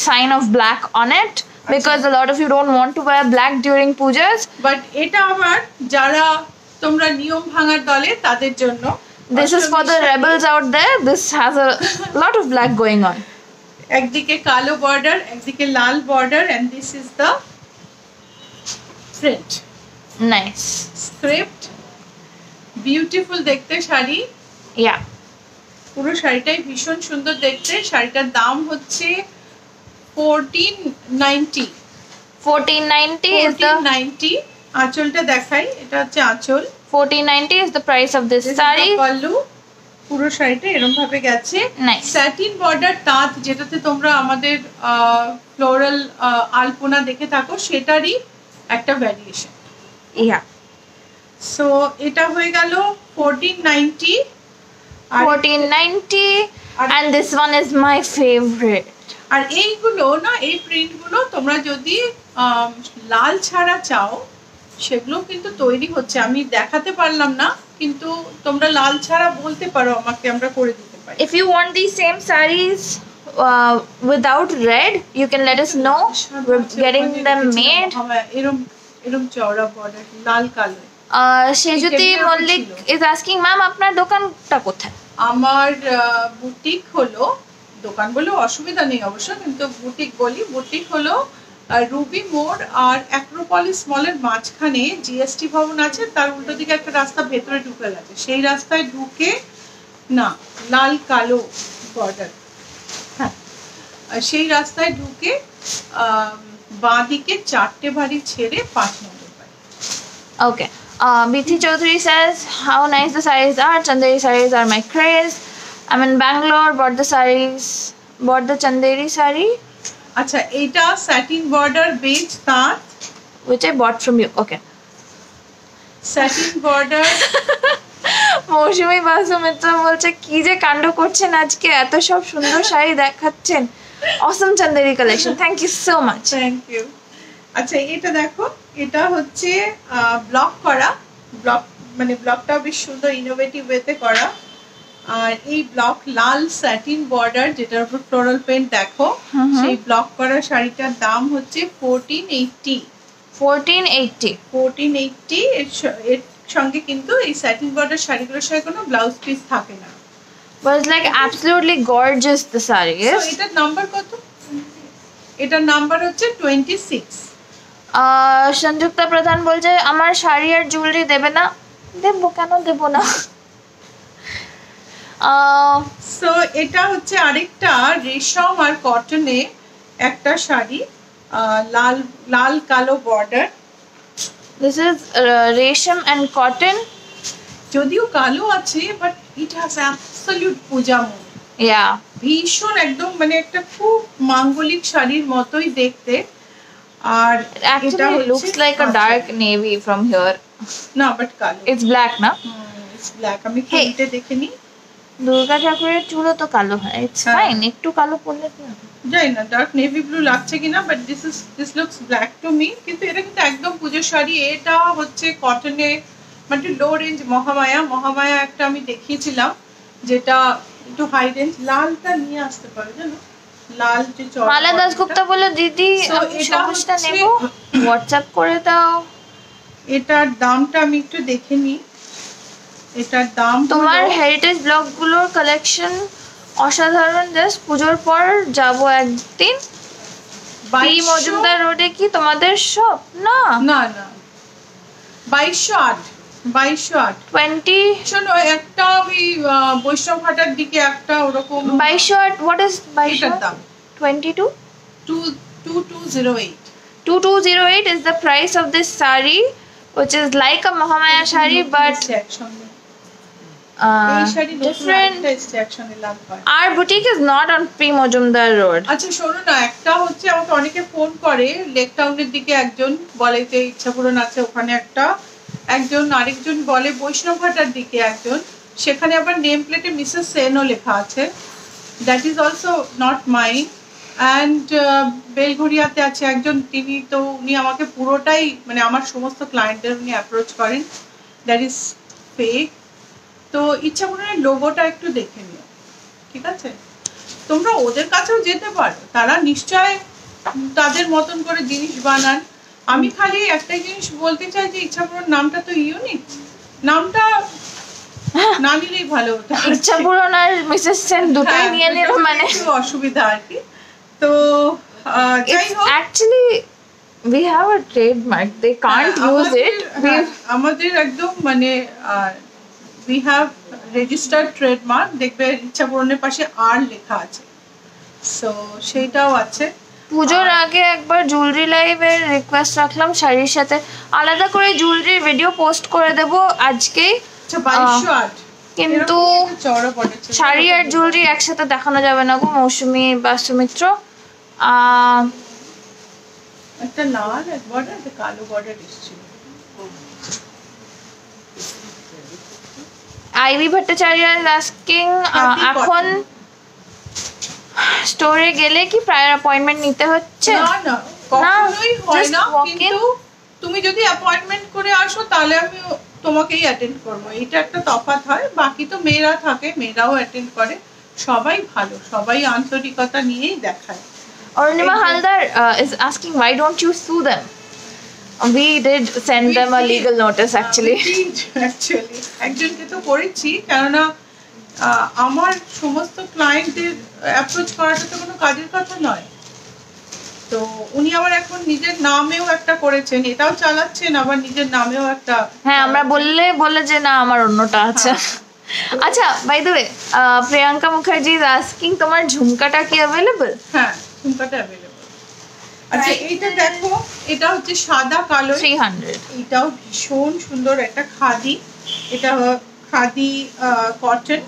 sign of black on it because a lot of you don't want to wear black during pujas,
but এটা আবার যারা তোমরা নিয়ম ভাঙার দলে তাদের জন্য।
This is for the rebels out there. This has a lot of black going on.
একদিকে কালো বর্ডার, একদিকে লাল border, and this is the print.
Nice.
Script. Beautiful দেখতে শাড়ি।
Yeah.
পুরো শাড়িটাই ভীষণ সুন্দর দেখতে। শাড়িটার দাম হচ্ছে 1490 is the 1490। আঁচলটা দেখাই, এটা হচ্ছে আঁচল।
1490 is the price of this saree.
Pallu, পুরো শাড়িটা এরকম ভাবে গেছে।
Nice.
স্যাটিন বর্ডার তাঁত, যেটাতে তোমরা আমাদের ফ্লোরাল আলপনা দেখে থাকো, সেটারই একটা ভ্যারিয়েশন।
Yeah.
সো এটা হয়ে গেল 1490
and this one is my favorite.
আর এইগুলো না, এই প্রিন্টগুলো তোমরা যদি লাল ছাড়া চাও সেগুলো কিন্তু তৈরি হচ্ছে। আমি দেখাতে পারলাম না, কিন্তু তোমরা লাল ছাড়া বলতে পারো আমাকে, আমরা করে দিতে পারি।
If you want these same sarees without red, you can let us know. We're getting them made.
এরকম চওড়া বর্ডার, লাল কালো।
Sejuti Mallick is asking, ma'am আপনার দোকানটা কোথায়?
আমার বুটিক হলো, দোকান বলেও অসুবিধা নেই অবশ্য, কিন্তু বুটিক বলি। বুটিক হলো রুবি মোড় আর অ্যাক্রোপলিস মলের মাঝখানে জিএসটি ভবন আছে, তার উল্টো দিকে একটা রাস্তা ভেতরে ঢুকে গেছে, সেই রাস্তায় ঢুকে না, লাল কালো বর্ডার, হ্যাঁ, সেই রাস্তায় ঢুকে বাঁ দিকে 4টে বাড়ি ছেড়ে 5 নম্বর বাড়ি।
Okay. Bithi Chaudhary says, how nice the sarees are. Chanderi sarees are my craze. I'm in Bangalore, bought the Chanderi saree.
আচ্ছা, এটা স্যাটিন বর্ডার বেজ তাঁত,
which I bought from you. Okay.
Satin border.
Mousumi Basu Mitra বলছে কি যে কাণ্ড করছেন আজকে, এত সব সুন্দর শাড়ি দেখাচ্ছেন। Awesome Chanderi collection. Thank you so much.
Thank you. আচ্ছা, এটা দেখো, এটা হচ্ছে ব্লক করা, ব্লক মানে ব্লকটা বেশ সুন্দর ইনোভেটিভ ওয়েতে করা। আর এই ব্লক লাল স্যাটিন বর্ডার, যেটার উপর ফ্লোরাল পেন্ট দেখো, সেই ব্লক করা শাড়িটার দাম হচ্ছে 1480। এর সঙ্গে কিন্তু এই স্যাটিন বর্ডার শাড়িগুলোর সঙ্গে কোনো ব্লাউজ পিস থাকে না।
But it's like absolutely gorgeous the saree is.
So এটার নাম্বার কত? এটার নাম্বার হচ্ছে 26।
সঞ্জুক্তা প্রধান বলছে আমার শাড়ি আর জুয়েলারি দেবে না। দেবো, কেন দেবো না।
সো এটা হচ্ছে আরেকটা রেশম আর কটনে একটা শাড়ি, লাল লাল কালো border.
This is resham and cotton.
যদিও কালো আছে, but it has absolute puja mood.
Yeah.
ভীষণ একদম মানে একটা খুব মাঙ্গলিক শাড়ির মতোই দেখতে। আর এটা
looks like a dark navy from here.
না বাট কালো,
it's black না?
it's black। আমি খুলতে দেখিনি।
দুর্গা ঠাকুরের চুলও তো কালো হয়, it's fine, একটু কালো পরলে কি হবে?
জানি না ডার্ক নেভি ব্লু লাগছে কিনা, but this looks black to me. কিন্তু এটা কিন্তু একদম পুজোর শাড়ি। এটা হচ্ছে কটনে, মানে লো রেঞ্জ মহামায়া একটা আমি দেখিয়েছিলাম, যেটা একটু হাই রেঞ্জ। লালটা নিয়ে আসতে পারে জানো, লাল যে চড়া।
মালা দাসগুপ্তা বলে দিদি আমি সবুজটা নেব, হোয়াটসঅ্যাপ করে দাও।
এটার দামটা আমি একটু দেখে নিই। এটার দাম
তোমার হেরিটেজ ব্লগগুলোর কালেকশন অসাধারণ, জাস্ট পুজোর পর যাব একদিন। বি মজুমদার রোডে কি তোমাদের শপ? না
না না, 2208
20
শোনো, একটা ওই বৈষ্ণব ঘাটার দিকে একটা ওরকম
2208। what is 2208?
দাম
22
2208
2208 is the price of this sari, which is like a Mahamaya sari but different. Our boutique is not on P Mojumdar Road.
আচ্ছা শোনো না, একটা হচ্ছে আমাকে অনেকে ফোন করে লেক টাউনের দিকে, একজন বলে যে ইচ্ছাপূরণ আছে ওখানে একটা, একজন আরেকজন বলে বৈষ্ণবঘাটার দিকে একজন, সেখানে আবার নেম প্লেটে মিসেস সেনও লেখা আছে। That is also not mine. And বেলঘড়িয়াতে আছে একজন, তিনি তো উনি আমাকে পুরোটাই মানে আমার সমস্ত ক্লায়েন্টদের উনি অ্যাপ্রোচ করেন, দ্যাট ইজ ফেক। তো ইচ্ছাপূরণের লোগোটা একটু দেখে নিও, ঠিক আছে? তোমরা ওদের কাছেও যেতে পারো, তারা নিশ্চয় তাদের মতন করে জিনিস বানান। আমি খালি একটা জিনিস বলতে চাই যে ইচ্ছাপূরণ নামটা তো ইউনিক, নামটা না নিলেই ভালো হতো।
ইচ্ছাপূরণ আর মিসেস সেন দুটোই নিয়ে নিল, মানে
অসুবিধা আর কি। তো যাই হোক,
actually we have a trademark, they can't use it.
আমাদের একদম মানে we have registered trademark, দেখবে ইচ্ছাপূরণের পাশে আর লেখা আছে, সো সেইটাও আছে।
পুজোর আগে একবার জুয়েলারি লাইভের রিকোয়েস্ট রাখলাম, শাড়ির সাথে আলাদা করে জুয়েলারির ভিডিও পোস্ট করে দেব আজকে।
2208
কিন্তু শাড়ি আর জুয়েলারি একসাথে দেখানো যাবে না গো মৌসুমী বা সুমিত্র।
একটা লাল এক বর্ডার, একটা কালো বর্ডার এসেছিল।
আইভি ভট্টাচার্য আস্কিং, এখন স্টোরে গেলে কি প্রায়র অ্যাপয়েন্টমেন্ট নিতে হচ্ছে?
না না, কখনোই হয় না, কিন্তু তুমি যদি অ্যাপয়েন্টমেন্ট করে আসো তাহলে আমি তোমাকেই অ্যাটেন্ড করব, এটা একটা তফাৎ হয়। বাকি তো মেয়েরা থাকে, মেয়েরাও অ্যাটেন্ড করে, সবাই ভালো, সবাই আন্তরিকতা নিয়েই দেখায়।
Arunima Haldar is asking why don't you sue them? We did send them a legal notice actually.
একজনকে তো করেছি, কেননা আমার সমস্ত ক্লায়েন্টদের অ্যাপ্রোচ করাটা তো কোনো কাজের কথা নয়। তো উনি আবার এখন নিজের নামেও একটা করেছেন, এটাও চালাচ্ছেন, আবার নিজের নামেও একটা।
হ্যাঁ, আমরা বললে যে না আমার অন্যটা আছে। আচ্ছা, by the way, Priyanka Mukherjee is asking তোমার ঝুমকাটা কি অ্যাভেলেবল?
হ্যাঁ, ঝুমকাটা অ্যাভেলেবল। আচ্ছা এইটা দেখো, এটা হচ্ছে সাদা কালো
300।
এটাও ভীষণ সুন্দর একটা খাদি, এটা khadi cotton,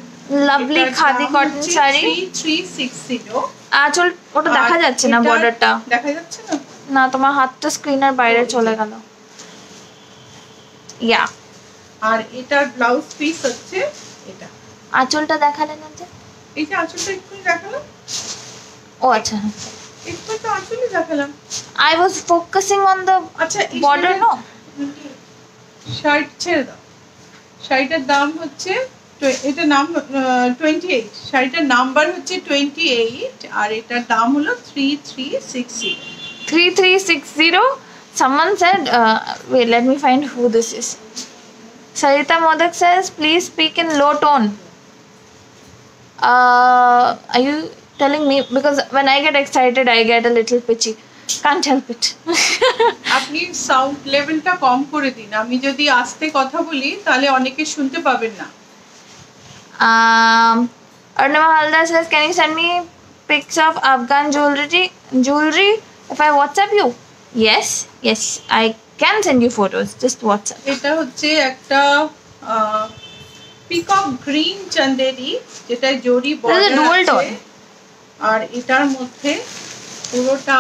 lovely khadi cotton sari
3360।
আঁচল ওটা দেখা যাচ্ছে না, বর্ডারটা
দেখা যাচ্ছে না।
না, তোমার হাতটা স্ক্রিনের বাইরে চলে গেল। ইয়া,
আর এটার ব্লাউজ পিস হচ্ছে এটা।
আঁচলটা দেখালে না যে?
এই যে আঁচলটা একটু দেখালাম।
ও আচ্ছা,
একটু তো আঁচলই দেখালাম।
I was focusing on the border. No,
shirt ছেড়ে দাও। শাড়িটার দাম হচ্ছে, এটা নাম 28, শাড়িটার নাম্বার হচ্ছে 28, আর এটার দাম হলো 3360।
3360. Someone said, wait, let me find who this is. Sarita Modak says, please speak in low tone. Are you telling me? Because when I get excited, I get a little pitchy. Can't help it.
আপনি sound লেভেলটা কম করে দিন, আমি যদি আস্তে কথা বলি তাহলে অনেকে শুনতে পাবেন না।
Arunima Haldar says, can you send me pics of Afghan jewelry if I WhatsApp you? Yes, I can send you photos. Just WhatsApp.
এটা হচ্ছে একটা পিকক গ্রিন চন্দেরি, যেটা জরি বর্ডার আছে। আর এটার মধ্যে পুরোটা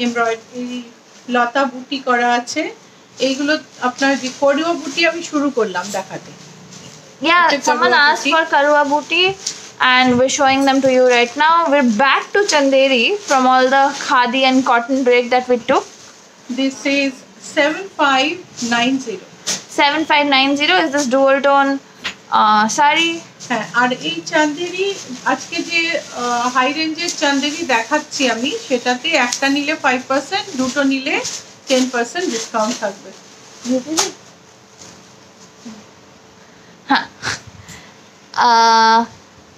এমব্রয়ডারি লতা বুটি করা আছে। এইগুলো আপনার যে করুয়া বুটি আমি শুরু করলাম দেখাতে।
Yeah, someone asked for Karwa booty and we're showing them to you right now. We're back to Chanderi from all the khadi and cotton break that we took.
This is 7590.
7590 is this dual tone sari.
হ্যাঁ, আর এই চান্দেরি আজকে যে high রেঞ্জের চান্দেরি দেখাচ্ছি আমি, সেটাতে একটা নিলে 5%, দুটো নিলে 10% ডিসকাউন্ট থাকবে।
হ্যাঁ,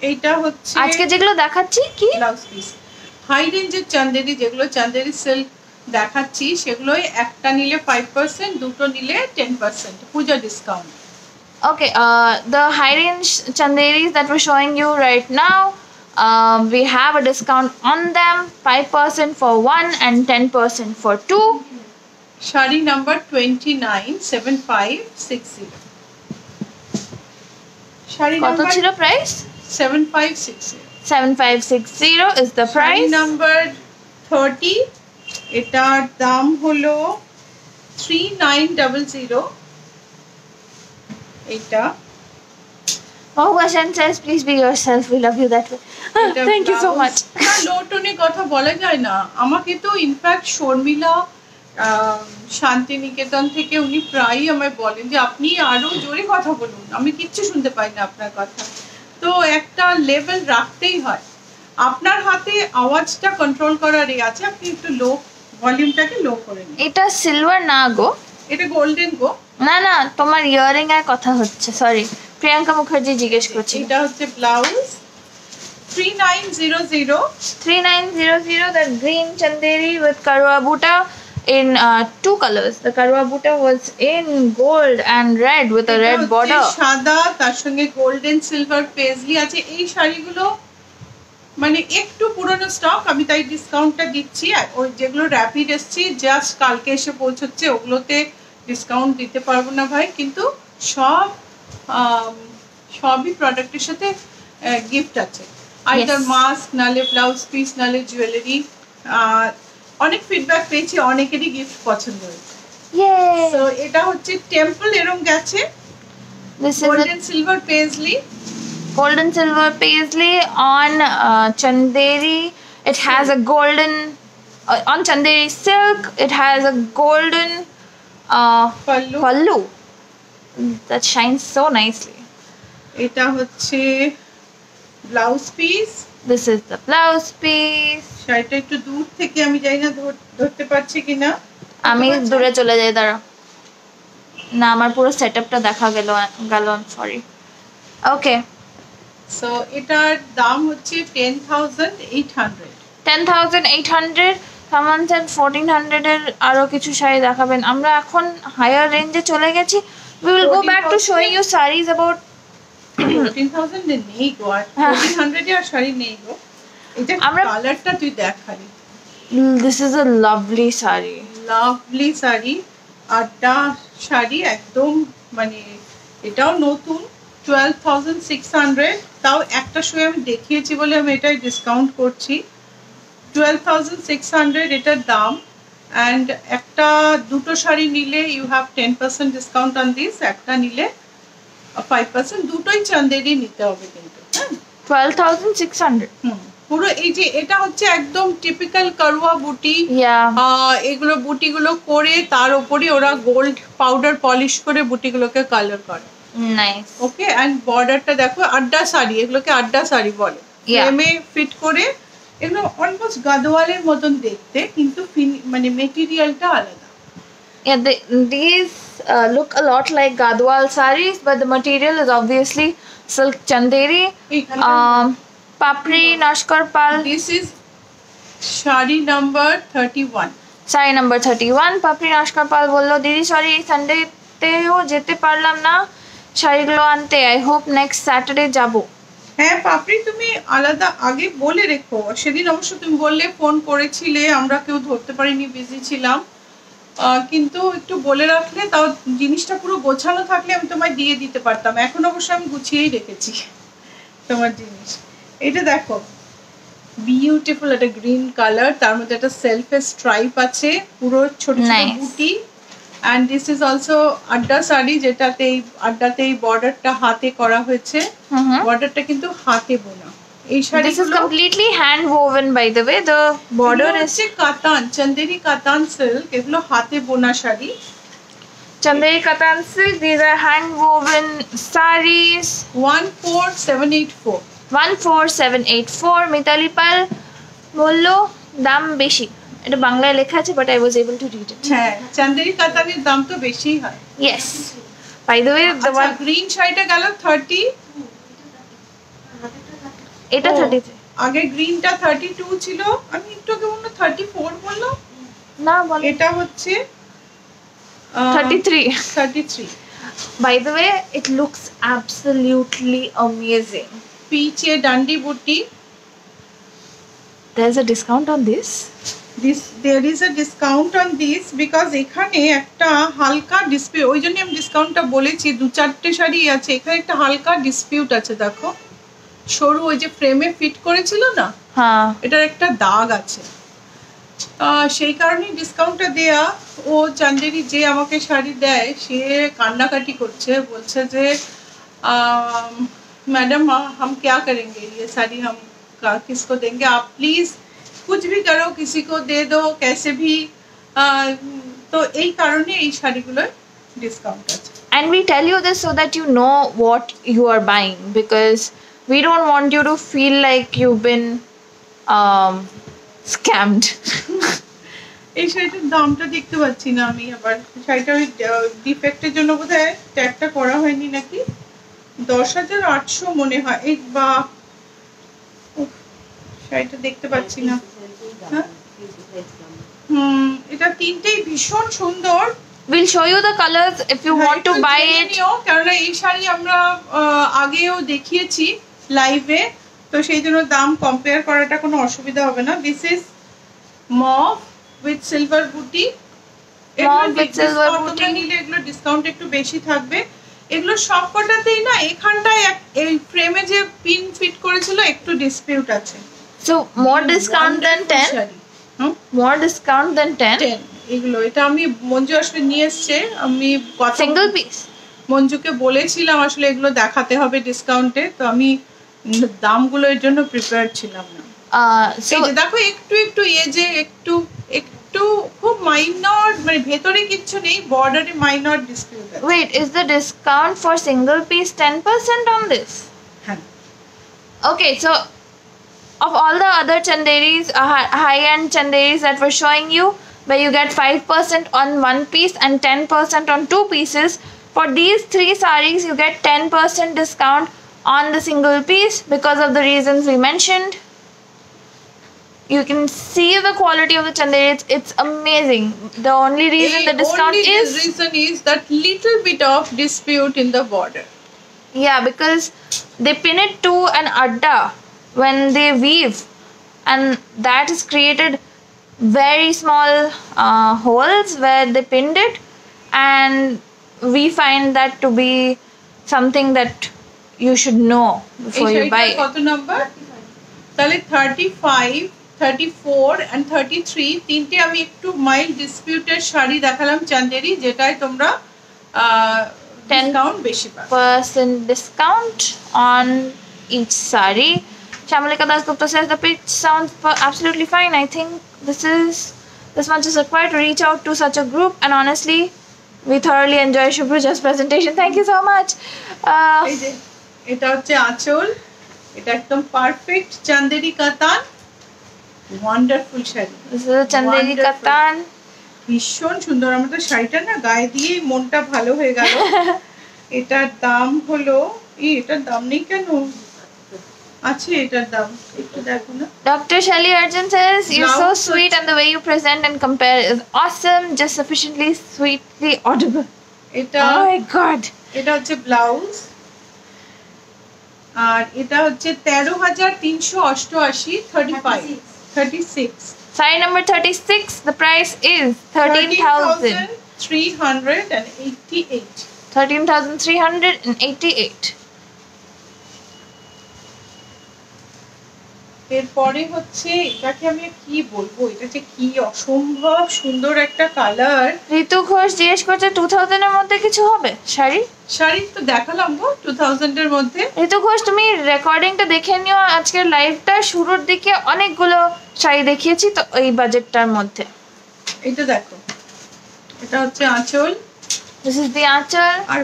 এইটা হচ্ছে
আজকে যেগুলো দেখাচ্ছি কি
ব্লাউজ পিস। হাই রেঞ্জের চান্দেরি, যেগুলো চান্দেরি সিল্ক দেখাচ্ছি, সেগুলোই একটা নিলে 5%, দুটো নিলে 10% পূজা discount.
Okay, the high range chanderis that we're showing you right now, we have a discount on them, 5% for one and 10% for two.
Sari number 297560। Sari
কত
নাম্বার
ছিল price?
7560।
7560 is the
sari
price.
Number 30, এটার দাম হলো 3900। এটা
Mohbashan says, please be yourself. We love you that way. Thank you so much.
না, লো টোনে কথা বলা যায় না। আমাকে তো ইনফ্যাক্ট শর্মিলা শান্তিনিকেতন থেকে উনি প্রায়ই আমায় বলেন যে আপনি আরো জোরে কথা বলুন, আমি কিচ্ছু শুনতে পাই না আপনার কথা। তো একটা লেভেল রাখতেই হয়, আপনার হাতে আওয়াজটা কন্ট্রোল করার আছে। আপনি একটু লো ভলিউমটাকে লো করে নিন।
এটা সিলভার না গো,
এটা গোল্ডেন গো।
না না, তোমার ইয়ারিং এর কথা হচ্ছে, সরি। প্রিয়াঙ্কা মুখার্জি জিজ্ঞেস করছে।
এটা হচ্ছে blouse 3900।
3900, that green chanderi with karwa buta in two colors. The karwa buta was in gold and red with a red border.
সাদা, তার সঙ্গে গোল্ডেন সিলভার পেজলি আছে। এই শাড়িগুলো মানে একটু পুরনো স্টক, আমি তাই ডিসকাউন্টটা দিচ্ছি। আর ওই যেগুলো র্যাপিড এসছি জাস্ট কালকে এসে পৌঁছচ্ছে, ওগুলোতে ডিসকাউন্ট দিতে পারবো না ভাই। কিন্তু সবই প্রোডাক্টের সাথে গিফট আছে, আইদার মাস্ক, নালে ব্লাউজ পিস, নালে জুয়েলারি। অনেক ফিডব্যাক পেয়েছি, অনেকেরই গিফট পছন্দ হয়েছে। সো এটা হচ্ছে টেম্পল এরম গেছে, golden silver paisley.
Golden silver paisley on chanderi. It has a golden on chanderi silk. It has a golden pallu that shines so nicely.
এটা হচ্ছে blouse piece.
This is the blouse piece.
শাড়িটা একটু দূর থেকে আমি জানি না ধরতে পারছি কিনা।
আমি দূরে চলে যাই, দাঁড়া না, আমার পুরো সেটআপটা দেখা গেল। সরি। ওকে,
সো এটার দাম হচ্ছে 10800।
10800। সামান সেন 1400 এর আরো কিছু শাড়ি দেখাবেন। আমরা এখন হায়ার রেঞ্জে চলে গেছি। We will go back to showing you sarees about
14000 এ নেই গো, আর 1400 এর শাড়ি নেই গো। এটা কালারটা তুই দেখ খালি।
This is a lovely saree.
Lovely sari, আড্ডা শাড়ি একদম, মানে এটাও নতুন 12600। তাও একটা শো আমি দেখিয়েছি বলে আমি এটাই ডিসকাউন্ট করছি। 12600 এটার দাম। অ্যান্ড একটা দুটো শাড়ি নিলে you have 10% discount on this, একটা নিলে 5%। দুটোই চান্দেরি নিতে হবে কিন্তু। হ্যাঁ,
12600।
পুরো এই যে এটা হচ্ছে একদম টিপিক্যাল করুয়া বুটি। এগুলো বুটিগুলো করে তার উপরে ওরা গোল্ড পাউডার পলিশ করে বুটিগুলোকে কালার করে।
নাইস।
ওকে, এন্ড বর্ডারটা দেখো, আড্ডা শাড়ি, এগুলোকে আড্ডা শাড়ি বলে। ফ্রেমে ফিট করে, এগুলো অলমোস্ট গাদোয়ালের মতন দেখতে, কিন্তু মানে মেটেরিয়ালটা আলাদা।
Yeah, these look a lot like Gadwal sarees, but the material is obviously silk chanderi. Papri Nashkar Pal.
This is shari number 31.
Saree number 31. Papri Nashkar Pal bollo, Didi sorry Sunday তেও যেতে পারলাম না শাড়িগুলো আনতে। I hope next Saturday যাবো।
হ্যাঁ পাপড়ি, তুমি আলাদা আগে বলে রেখো। সেদিন অবশ্য তুমি বললে, ফোন করেছিলে, আমরা কেউ ধরতে পারিনি, বিজি ছিলাম। কিন্তু একটু বলে রাখলে তাও জিনিসটা পুরো গোছানো থাকলে আমি তোমায় দিয়ে দিতে পারতাম। এখন অবশ্য আমি গুছিয়েই রেখেছি তোমার জিনিস। এটা দেখো, বিউটিফুল একটা গ্রিন কালার, তার মধ্যে একটা সেলফ স্ট্রাইপ আছে, পুরো ছোট ছোট বুটি। অ্যান্ড দিস ইজ অলসো আড্ডা শাড়ি, যেটাতে এই আড্ডাতে বর্ডারটা হাতে করা হয়েছে। বর্ডারটা কিন্তু হাতে বোনা। এই sari
This is completely hand woven, by the way. The border is
কাতান, চন্দেরি কাতান সিল্ক, এগুলো হাতে বোনা sari.
Chanderi Katan silk. These are hand woven sarees.
14784.
14784. Mitali Pal বললো দাম বেশি, এটা বাংলায় লেখা আছে, but I was able to read it.
হ্যাঁ, চন্দেরি কাতানের দাম তো বেশি হয়।
Yes. By the way, the one
green শাড়িটা গেল 30,
এটা 33।
আগে গ্রিনটা 32 ছিল, আমি একটু আগে মনে 34 বললাম
না, বল
এটা হচ্ছে
33। By the way, it looks absolutely amazing.
পিচে ডান্ডি বুটি।
There's a discount on this?
There is a discount on this because এখানে একটা হালকা ডিসপিউট, ওই জন্য আমি ডিসকাউন্টটা বলেছি। 2-4টে শাড়ি আছে, এখানে একটা হালকা ডিসপিউট আছে। দেখো সরু ওই যে ফ্রেমে ফিট করেছিল না,
হ্যাঁ,
এটার একটা দাগ আছে, সেই কারণেই ডিসকাউন্টটা দেয়া। ও চান্দেরি যে আমাকে শাড়ি দেয় সে কান্নাকাটি করছে, বলছে যে मैडम हम क्या करेंगे, ये साड़ी हम किसको देंगे, आप प्लीज कुछ भी करो, किसी को दे दो, कैसे भी। तो এই কারণে এই শাড়িগুলোর ডিসকাউন্ট আছে।
And we tell you this so that you know what you are buying, because we don't want you to feel like you've been scammed.
এই শাড়িটার দামটা দেখতে পাচ্ছি না আমি, আবার শাড়িটা ওই ডিফেক্টের জন্য বোধহয় ট্যাগটা করা হয়নি নাকি। 10,800 মনে হয়। এই বা শাড়িটা দেখতে পাচ্ছি না। এটা তিনটেই ভীষণ সুন্দর।
We'll show you the colors if you want to buy it.
কারণ এই শাড়ি আমরা আগেও দেখিয়েছি লাইভে, তো সেই জন্য দাম কম্পেয়ার করাটা কোনো অসুবিধা হবে না। This is mauve with silver বুটি। তোমরা নিলে এগুলো ডিসকাউন্ট একটু বেশি থাকবে। এগুলো সবকটাতেই না এখানটায় এই ফ্রেমে যে পিন ফিট করেছিল একটু ডিসপিউট আছে।
So more discount than 10? More discount than 10?
এগুলো এটা আমি মঞ্জু আসলে নিয়ে এসছে, আমি
সিঙ্গেল পিস
মঞ্জুকে বলেছিলাম আসলে এগুলো দেখাতে হবে ডিসকাউন্টে, তো আমি দামগুলো এর জন্য প্রিপেয়ার ছিলাম না। এই যে দেখো একটু একটু যে একটু একটু খুব মাইনর, মানে ভেতরে কিছু নেই, বর্ডারে মাইনর ডিসপিউট আছে।
Wait, is the discount for single piece 10% on this?
হ্যাঁ।
Okay, so of all the other chanderis, high-end chanderis that we're showing you, where you get 5% on one piece and 10% on two pieces, for these 3 sarees you get 10% discount on the single piece because of the reasons we mentioned. You can see the quality of the chanderi, it's amazing. The only reason the discount is
the reason is that little bit of dispute in the border.
Yeah, because they pin it to an adda when they weave, and that is created very small holes where they pinned it, and we find that to be something that you should know before you buy it.
কত number? তাহলে 35, 34 and 33 তিনটে আমি একটু mild disputed sari দেখালাম চান্দেরি, যেটাই তোমরা 10% বেশি পাবে।
% discount on each saree. Shamalika Das Gupta says the pitch sounds absolutely fine. I think this much is required to reach out to such a group, and honestly we thoroughly enjoy Shubhruja's presentation. Thank you so much.
এই যে এটা হচ্ছে আঁচল, এটা একদম perfect Chanderi কাতান, wonderful sari.
This is a Chanderi Katan.
ভীষণ সুন্দর, আমার তো শাড়িটা না গায়ে দিয়েই মনটা ভালো হয়ে গেল। এটার দাম হলো, এটার দাম নেই কেন আছে, এটার দাম একটু দেখো না।
Dr. Shelly Arjun says you're so sweet and the way you present and compare is awesome, just sufficiently sweetly audible.
এটা
oh my god,
এটা হচ্ছে ব্লাউজ, আর এটা হচ্ছে 13,388, 36
saree number 36. The price is
13,388.
13,388.
এরপরে হচ্ছে এটাকে আমি কি বলবো, এটা যে কি অসম্ভব সুন্দর একটা কালার।
ঋতু ঘোষ জিজ্ঞেস করছে 2000 এর মধ্যে কিছু হবে শাড়ি?
শাড়ি তো দেখালাম গো 2000 এর মধ্যে।
ঋতু ঘোষ তুমি রেকর্ডিংটা দেখে নিও, আজকের লাইভটা শুরুর দিকে অনেকগুলো শাড়ি দেখিয়েছি তো এই বাজেটটার মধ্যে।
এইটা দেখো, এটা হচ্ছে আঁচল।
This is the আঁচল।
আর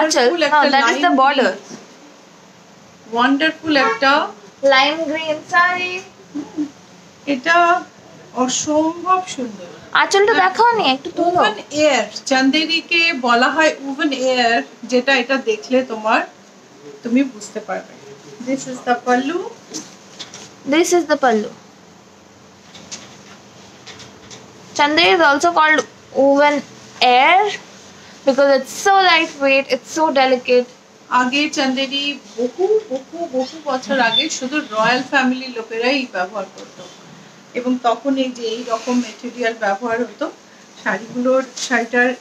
আঁচল,
ওয়ান্ডারফুল
no,
একটা
that is the border.
Wonderful একটা
লাইম গ্রিন শাড়ি,
এটা অসম্ভব সুন্দর।
আঁচলটা দেখাও নি একটু তুলো।
ওভেন এয়ার, চান্দেরিকে বলা হয় ওভেন এয়ার, যেটা এটা দেখলে তুমি বুঝতে পারবে। This is the pallu.
This is the pallu. Chanderi is also called woven air because it's so lightweight, it's so delicate.
আগে চান্দেরি বহু বহু বহু বছর আগে শুধু রয়্যাল ফ্যামিলির লোকেরাই ব্যবহার করতো, এবং তখন এই যে এই রকম মেটেরিয়াল ব্যবহার হতো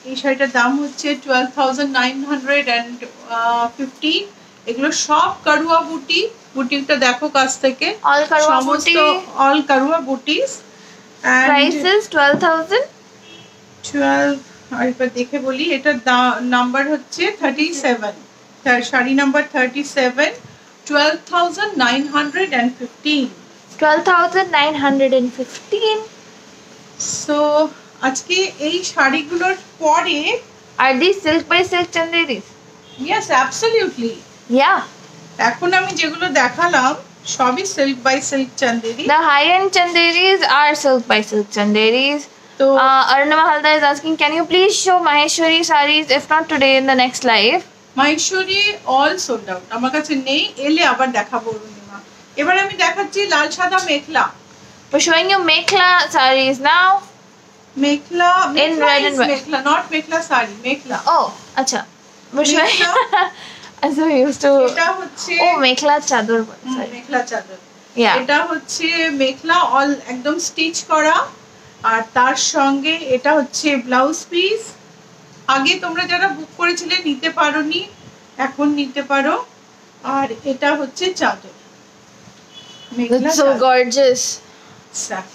এই শাড়িটার দাম হচ্ছে 12,950। এগুলো সব কারুয়া বুটিকটা দেখো কাছ থেকে,
All karwa
সমস্ত
booty.
All karwa butis.
Price is 12,000.
12, আরেকবার দেখে বলি, এটার নাম্বার হচ্ছে 37, শাড়ি নাম্বার 37, 12,915।
12,915.
সো আজকে এই শাড়িগুলোর পরে
Are these silk by silk chanderis?
Yes absolutely,
Yeah.
এখন আমি যেগুলো দেখালাম সবই silk by silk Chanderi.
The high-end chanderis are silk by silk chanderis.
তো
Arunama Halda is asking, can you please show Maheshwari sarees, if not today, in the next live?
Maheshwari all sold out, আমার কাছে নেই, এলে আবার দেখাবো অরুণিমা। এবার আমি দেখাচ্ছি লাল সাদা mekhela.
We're showing you Mekhla sarees now.
Mekhela
In red and white.
Mekhela, not mekhela sari, mekhela.
Oh, acha. We're showing. I'm so used to.
এটা হচ্ছে
Oh, Mekhla chador. Sorry.
Mekhela চাদর।
Yeah.
এটা হচ্ছে মেখলা অল একদম স্টিচ করা, আর তার সঙ্গে এটা হচ্ছে ব্লাউজ পিস। আগে তোমরা যারা বুক করেছিলে নিতে পারোনি, এখন নিতে পারো। আর এটা হচ্ছে চাদর, mekhela
That's so gorgeous.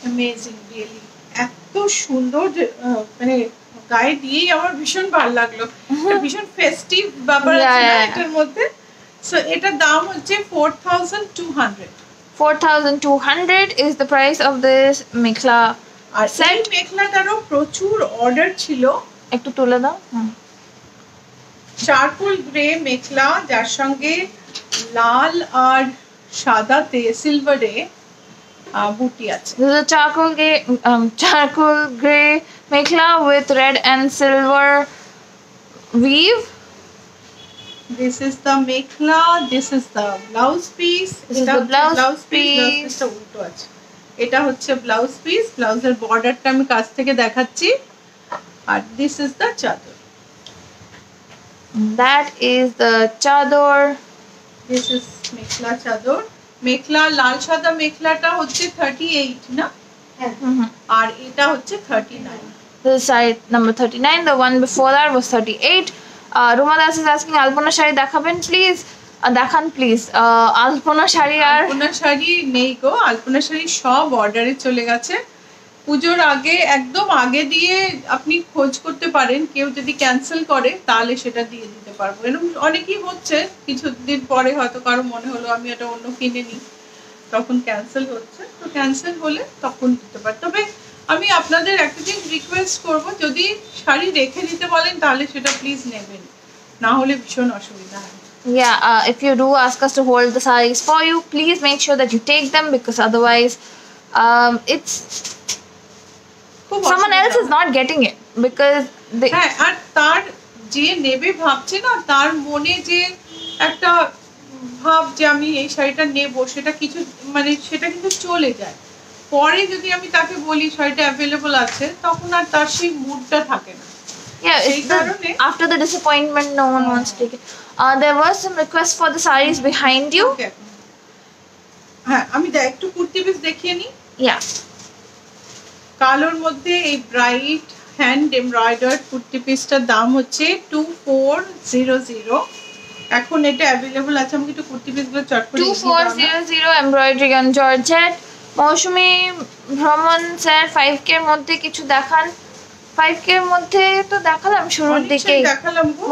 Amazing really, এত সুন্দর, মানে গায়ে দিয়েই আমার ভীষণ ভালো লাগলো। এটা ভীষণ ফেস্টিভ ব্যাপার আছে না এটার মধ্যে। সো এটার দাম হচ্ছে 4,200।
4,200 is the price of this Mekhla
আর এই
set.
মেখলাটারও প্রচুর অর্ডার ছিল।
একটু তুলে দাও।
চারকোল গ্রে মেখলা, যার সঙ্গে লাল আর সাদাতে সিলভারে বুটি আছে।
This is a charcoal gray Mekhla with red and silver weave.
This is the mekhela, this is the blouse piece.
This is the blouse piece.
Blouse পিসটা উল্টো আছে। এটা হচ্ছে ব্লাউজ পিস, ব্লাউজের বর্ডারটা আমি কাছ থেকে দেখাচ্ছি। আর this is the চাদর।
That is the chador.
This is mekhela চাদর। মেখলা লাল সাদা মেখলাটা হচ্ছে 38 না, আর এটা হচ্ছে 39।
This is side number 39. The one before that was 38. Ruma Das is asking, Alpona shari dekhaben please. Dekhan please. Alpona shari আর
আলপনা শাড়ি নেই গো, আলপনা শাড়ি সব অর্ডারে চলে গেছে। পুজোর আগে একদম আগে দিয়ে আপনি খোঁজ করতে পারেন, কেউ যদি ক্যান্সেল করে তাহলে সেটা দিয়ে দিতে পারবো। এরকম অনেকই হচ্ছে, কিছুদিন পরে হয়তো কারো মনে হলো আমি এটা অন্য কিনে নিই, তখন ক্যান্সেল হচ্ছে, তো ক্যান্সেল হলে তখন দিতে পারি। তবে আমি আপনাদের একটা জিনিস রিকোয়েস্ট করবো, যদি শাড়ি রেখে দিতে বলেন তাহলে সেটা প্লিজ নেবেন, না হলে ভীষণ অসুবিধা হয়।
Yeah, if you do ask us to hold the sarees for you, please make sure that you take them, because otherwise it's someone else is not getting it, because they
হ্যাঁ, আর তার যে নেবে ভাবছে না, তার মনে যে একটা ভাব যে আমি এই শাড়িটা নেব, সেটা কিছু মানে সেটা কিন্তু চলে যায়। পরে যদি আমি তাকে বলি শাড়িটা অ্যাভেলেবল আছে, তখন আর তার সেই মুডটা থাকে না।
yeah,
সেই
it's the,
কারণে
after the disappointment no one wants to take it. There was some request for the sarees behind you.
Okay. হ্যাঁ, আমি একটু কুর্তি পিস দেখিয়ে নিই।
Yeah.
কালোর মধ্যে এই ব্রাইট হ্যান্ড এমব্রয়ডার্ড কুর্তি পিসটার দাম হচ্ছে 2400। এখন এটা अवेलेबल আছে। আমি একটু কুর্তি পিসগুলো চট করে
2400 এমব্রয়ডারি অন জর্জেট। মৌসুমী ভ্রমণ স্যার 5K এর মধ্যে কিছু দেখান। 5K এর মধ্যে তো দেখালাম শুরুর দিকে।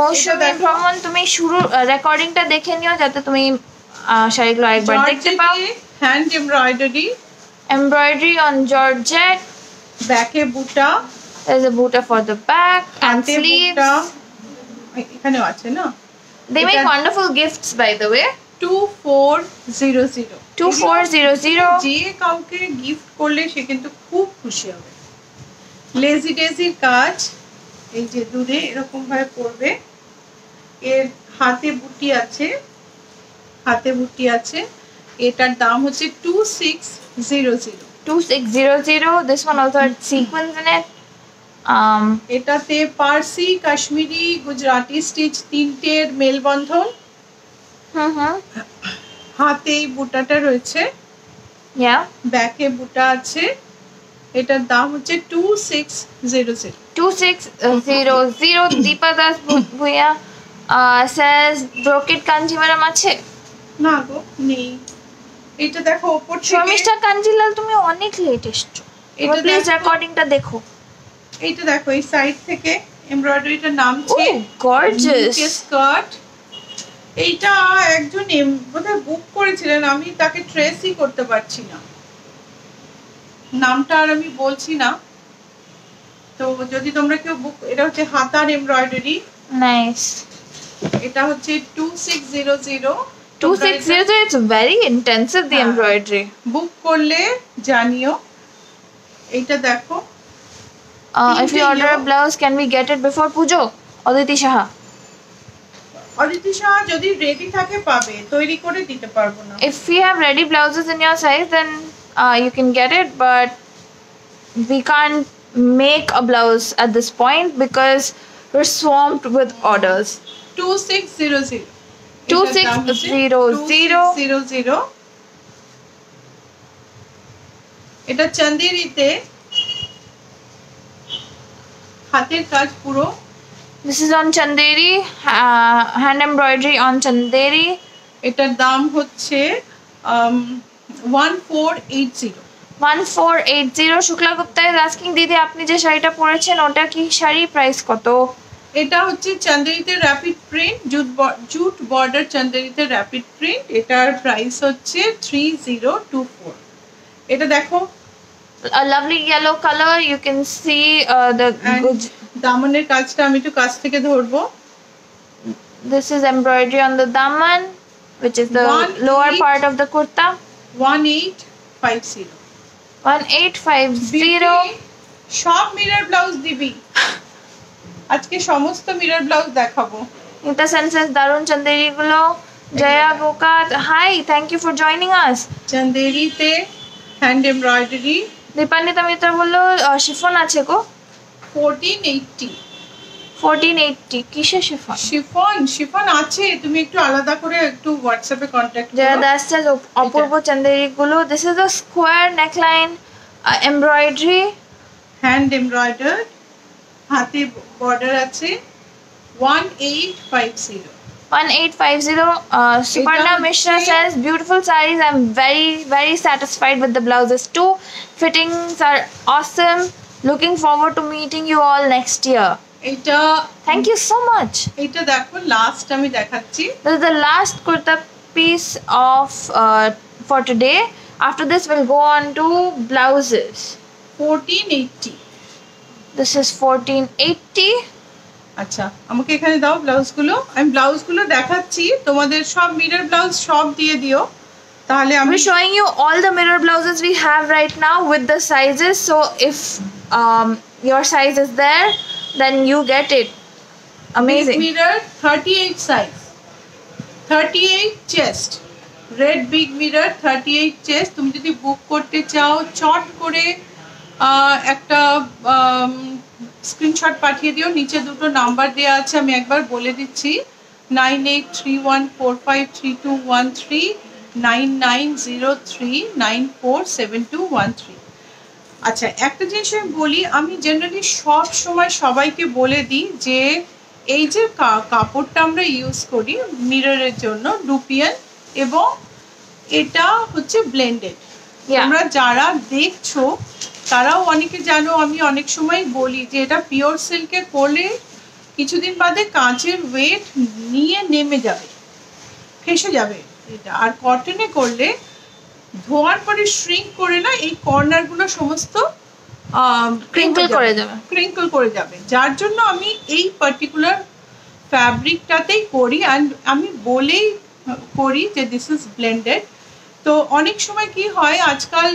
মৌসুমী ভ্রমণ তুমি শুরু রেকর্ডিংটা দেখে নিও যাতে তুমি শাড়িগুলো একবার দেখতে পাও।
হ্যান্ড
এমব্রয়ডারি অন জর্জেট,
ব্যাকে বুটা,
there is a buta for the back and sleeves.
এখানেও আছে না?
They make wonderful gifts by the way.
2400 যে কাউকে গিফট করলে সে কিন্তু খুব খুশি হবে। লেজি ডেজির কাজ, এই যে দূরে এরকম ভাবে পড়বে। এর হাতে বুটি আছে। এটার দাম হচ্ছে 2600।
This one also had sequins in it.
এটাতে পার্সি, কাশ্মীরি, গুজরাটি স্টিচ তিনটের মেলবন্ধন। হাতে বুটাটা রয়েছে, ব্যাকে বুটা আছে। এটার দাম হচ্ছে
2600। দীপা দাস ভুইয়া says brocade কাঞ্জিভারাম আছে?
না গো, নেই। এটা দেখো উপর থেকে।
শর্মিষ্ঠা কাঞ্জিলাল তুমি অনেক লেট এসছো। এটা প্লিজ রেকর্ডিংটা দেখো।
এইটা দেখো, এই সাইড থেকে এমব্রয়ডারিটা নামছে।
Gorgeous
skirt. এইটা একজন বোধহয় বুক করেছিলেন, আমি তাকে ট্রেসই করতে পারছি না, নামটা আর আমি বলছি না। তো যদি তোমরা কেউ বুক, এটা হচ্ছে হাতার এমব্রয়ডারি।
নাইস।
এটা হচ্ছে 2600।
It's very intensive the embroidery.
বুক করলে জানিও। এইটা দেখো।
If you order a blouse, can we get it before Pujo? Aditi Shaha
যদি রেডি থাকে পাবে, তৈরি করে দিতে পারবো না।
If we have ready blouses in your size, then you can get it, but we can't make a blouse at this point because we're swamped with orders.
2600। এটা চন্দেরিতে হাতের কাজ পুরো।
This is on Chanderi, hand embroidery on Chanderi.
এটার দাম হচ্ছে 1480।
1480। Shukla Gupta is asking, দিদি আপনি যে শাড়িটা পরেছেন ওটা কি শাড়ি, প্রাইস কত?
এটা হচ্ছে চন্দেরিতে র্যাপিড প্রিন্ট, জুট বর্ডার চন্দেরিতে র্যাপিড প্রিন্ট। এটার প্রাইস হচ্ছে 3024। এটা দেখো,
a lovely yellow color. You can see the
দামনের কাজটা আমি একটু কাছ থেকে ধরবো।
This is embroidery on the daman, which is the lower part of the kurta. 1850।
সব মিরর ব্লাউজ দিবি আজকে, সমস্ত মিরর ব্লাউজ দেখাবো।
এটা সেন্সেস দারুন চন্দেরি গুলো। Jaya Gokat, hi, thank you for joining us.
চন্দেরিতে হ্যান্ড এমব্রয়ডারি।
দীপান্বিতা মিত্র বললো শিফন আছে গো।
1480।
কিসের শিফন?
শিফন আছে, তুমি একটু আলাদা করে একটু হোয়াটসঅ্যাপে কন্টাক্ট করো।
জয়া দাস says অপূর্ব চন্দেরি গুলো। This is a square neckline embroidery,
hand embroider, হাতে বর্ডার আছে। 1850।
Suparna Mishra says beautiful sarees. I'm very satisfied with the blouses too. Fittings are awesome. Looking forward to meeting you all next year.
এটা
thank you so much.
এটা দেখো, last আমি দেখাচ্ছি।
This is the last kurta piece of for today. After this we'll go on to blouses.
1480।
This is 1480.
আচ্ছা, আমাকে এখানে দাও ব্লাউজগুলো, আমি ব্লাউজগুলো দেখাচ্ছি। তোমাদের সব মিরর ব্লাউজ সব দিয়ে দিও, তাহলে আমি
showing you all the mirror blouses we have right now with the sizes. So if your size is there, then you get it. Amazing.
Big mirror 38 size, 38 chest, red big mirror 38 chest। তুমি যদি বুক করতে চাও চট করে একটা screenshot পাঠিয়ে দিও, নিচে দুটো নাম্বার দেওয়া আছে, আমি একবার বলে দিচ্ছি। 9831453213, 9903947213। আচ্ছা, একটা জিনিস আমি বলি, আমি জেনারেলি সব সময় সবাইকে বলে দিই যে এই যে কাপড়টা আমরা ইউজ করি মিররের জন্য ডুপিয়ান, এবং এটা হচ্ছে ব্লেন্ডেড। তোমরা যারা দেখছো তারাও অনেকে জানো, আমি অনেক সময় বলি যে এটা পিওর সিল্কে করলে কিছুদিন বাদে কাঁচের ওয়েট নিয়ে নেমে যাবে, ফেসে যাবে এটা। আর কটনে করলে ধোয়ার পরে শ্রিঙ্ক করে না, এই কর্নার গুলো সমস্ত
ক্রিঙ্কল
করে যাবে, যার জন্য আমি এই পার্টিকুলার ফ্যাব্রিকটাতেই করি। অ্যান্ড আমি বলেই করি যে দিস ইজ ব্লেন্ডেড। তো অনেক সময় কি হয়, আজকাল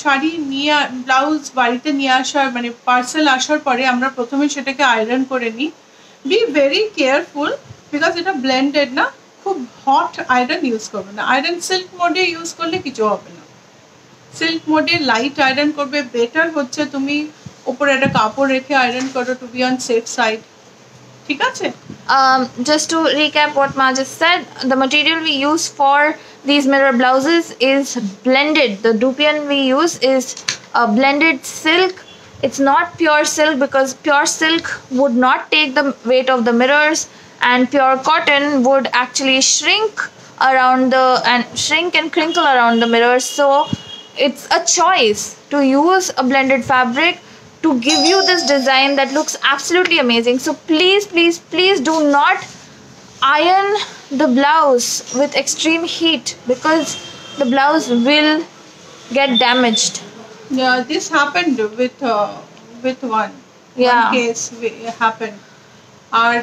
শাড়ি নিয়ে ব্লাউজ বাড়িতে নিয়ে আসার মানে পার্সেল আসার পরে আমরা প্রথমে সেটাকে আয়রন করে নিই। বি ভেরি কেয়ারফুল, বিকজ এটা ব্লেন্ডেড না, খুব হট আয়রন ইউজ করবে না। আয়রন সিল্ক মোডে ইউজ করলে কিছু হবে না। সিল্ক মোডে লাইট আয়রন করবে, বেটার হচ্ছে তুমি উপরে একটা কাপড় রেখে আয়রন করো, to be on safe side. ঠিক আছে?
Just to recap what Ma just said, the material we use for these mirror blouses is blended. The dupion we use is a blended silk. It's not pure silk, because pure silk would not take the weight of the mirrors, and pure cotton would actually shrink and crinkle around the mirrors. So it's a choice to use a blended fabric to give you this design that looks absolutely amazing. So please do not iron the blouse with extreme heat, because the blouse will get damaged.
Yeah, this happened with one case happened. আর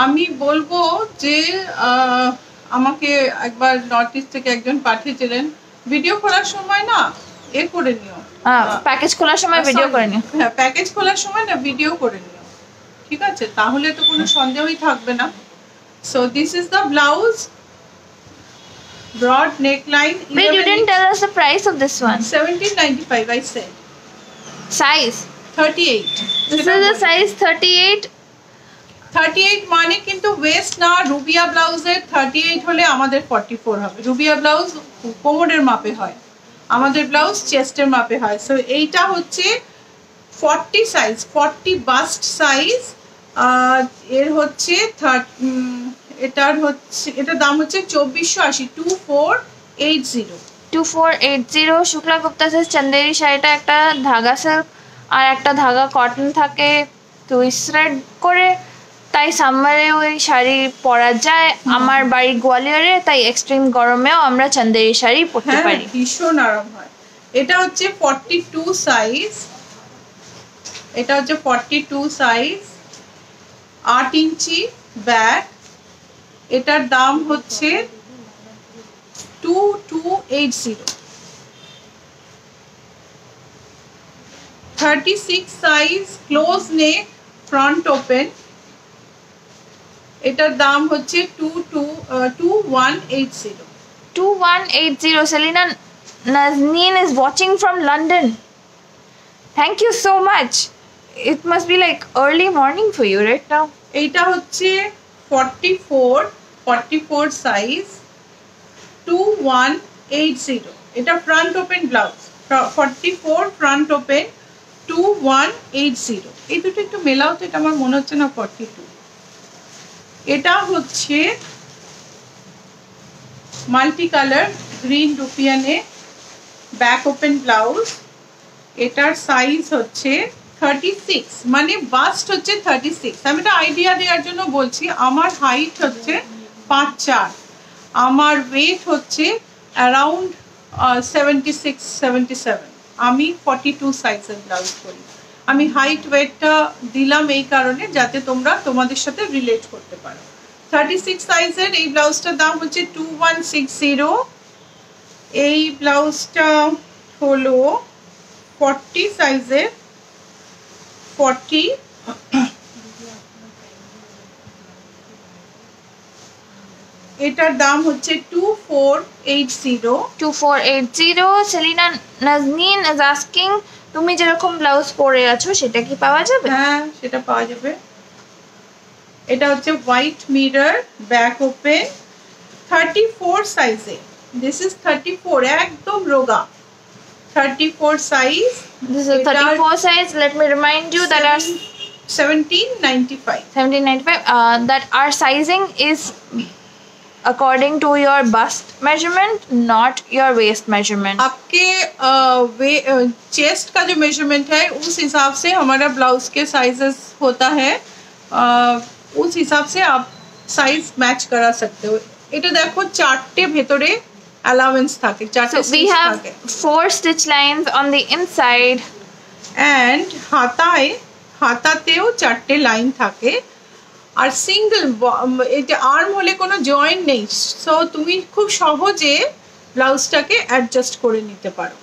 আমি বলবো যে আমাকে একবার north east থেকে একজন পাঠিয়েছিলেন, video করার সময় না করে নিও,
প্যাকেজ খোলার সময় ভিডিও করে নিও।
হ্যাঁ, প্যাকেজ খোলার সময় না ভিডিও করে নিও, ঠিক আছে? তাহলে তো কোনো সন্দেহই থাকবে না। So this is the blouse, broad neckline.
Wait, you didn't tell us the price of this one.
1795 I said.
Size
38.
This is a size 38.
38 মানে কিন্তু ওয়েস্ট না, রুবিয়া ব্লাউজের 38 হলে আমাদের 44 হবে। রুবিয়া ব্লাউজ কোমরের মাপে হয়, আমাদের ব্লাউজ চেস্টের মাপে হয়। সো এইটা হচ্ছে 40 সাইজ, 40 বাস্ট সাইজ। এর হচ্ছে এটার দাম হচ্ছে 2480,
2480। শুক্লা গুপ্তা says চন্দেরি শাড়িটা একটা ধাগা সিল্ক আর একটা ধাগা কটন থাকে, টুইস্ট থ্রেড করে, তাই সামারে ওই শাড়ি পরা যায়। আমার বাড়ি গোয়ালিয়রে, তাই এক্সট্রিম গরমেও আমরা চন্দেরি শাড়ি পরতে পারি,
ভীষণ আরাম হয়। এটা হচ্ছে 42 সাইজ, এটা হচ্ছে 42 সাইজ, 8 ইঞ্চি ব্যাক। এটার দাম হচ্ছে 2280। 36 সাইজ ক্লোজ নেক ফ্রন্ট ওপেন, এটার দাম হচ্ছে 2180।
2180। Selina Nazneen is watching from London. Thank you so much. It must be like early morning for you right now.
এইটা হচ্ছে 44 সাইজ, 2180। এটা front open blouse, 44 front open, 2180। এই দুটো একটু মেলাও তো, এটা আমার মনে হচ্ছে না 42। এটা হচ্ছে মাল্টি কালার গ্রিন রুপিয়ানে ব্যাক ওপেন ব্লাউজ। এটার সাইজ হচ্ছে 36, মানে বাস্ট হচ্ছে 36। আমি এটা আইডিয়া দেওয়ার জন্য বলছি। আমার হাইট হচ্ছে 5'4", আমার ওয়েট হচ্ছে অ্যারাউন্ড 76-77। আমি 42 সাইজের ব্লাউজ করি। আমি হাইট ওয়েটটা দিলাম এই কারণে যাতে তোমরা তোমাদের সাথে রিলেট করতে পারো। 36 সাইজের এই ব্লাউজটার দাম হচ্ছে 2160। এই ব্লাউজটা হলো 40 সাইজের, 40। এটার দাম হচ্ছে 2480।
Selina Nazneen is asking, তুমি যেরকম ব্লাউজ পরে আছো সেটা কি পাওয়া যাবে?
হ্যাঁ, সেটা পাওয়া যাবে। এটা হচ্ছে হোয়াইট মিরর ব্যাক ওপেন, 34 সাইজে। দিস ইজ 34, একদম রোগা 34 size.
This is 34 size. Let me remind you that our
1795.
1795. That our sizing is according to your bust measurement, not your waist measurement.
आपके चेस्ट का जो मेजरमेंट है उस हिसाब से हमारा ब्लाउज के साइजेस होता है, उस हिसाब से आप साइज मैच करा सकते हो। এটা দেখো চারটে ভেতরে অ্যালাউন্স থাকে, চারটে
So we have 4 stitch lines on the inside
and হাতাতেও চারটে লাইন থাকে, আর সিঙ্গেল এটা আর্ম হলে কোনো জয়েন্ট নেই, সো তুমি খুব সহজে ব্লাউজটাকে অ্যাডজাস্ট করে নিতে পারো।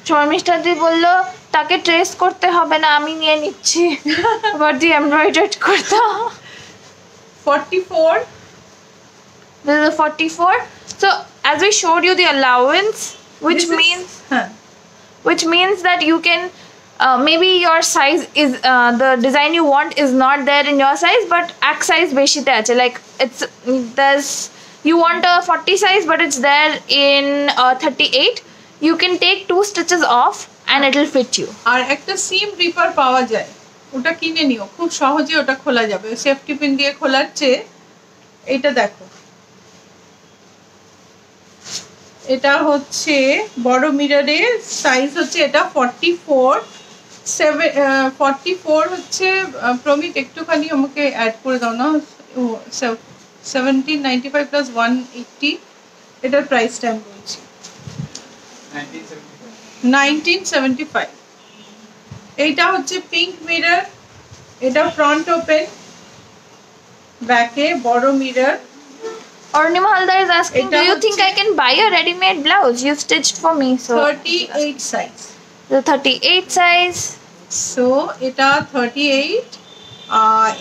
সময় মিস্টারদি বললো তাকে ট্রেস করতে হবে না, আমি নিয়ে নিচ্ছি, আবার দি এমব্রয়ডারি করতে।
44,
this is a 44. So as we showed you the allowance, which means that you can maybe your size is the design you want is not there in your size, but X size beshite ache, like you want a 40 size but it's there in 38, you can take 2 stitches off and it will fit you.
আর একটা সিম reaper পাওয়া যায়, ওটা কিনে নিও, খুব সহজে ওটা খোলা যাবে, সেফটি পিন দিয়ে খোলার চেয়ে। এটা দেখো, এটা হচ্ছে বড় মিররের সাইজ হচ্ছে এটা 44 হচ্ছে। প্রমিত একটুখানি আমাকে অ্যাড করে দাও না, 1795 প্লাস 180, এটার প্রাইসটা আমি বলছি 1975। এইটা হচ্ছে পিঙ্ক মিরর, এটা ফ্রন্ট ওপেন, ব্যাকে বড় mirror.
Arnima Haldar is asking, do you think I can buy a ready-made blouse you stitched for me? So
38 size,
the 38 size,
so এটা 38,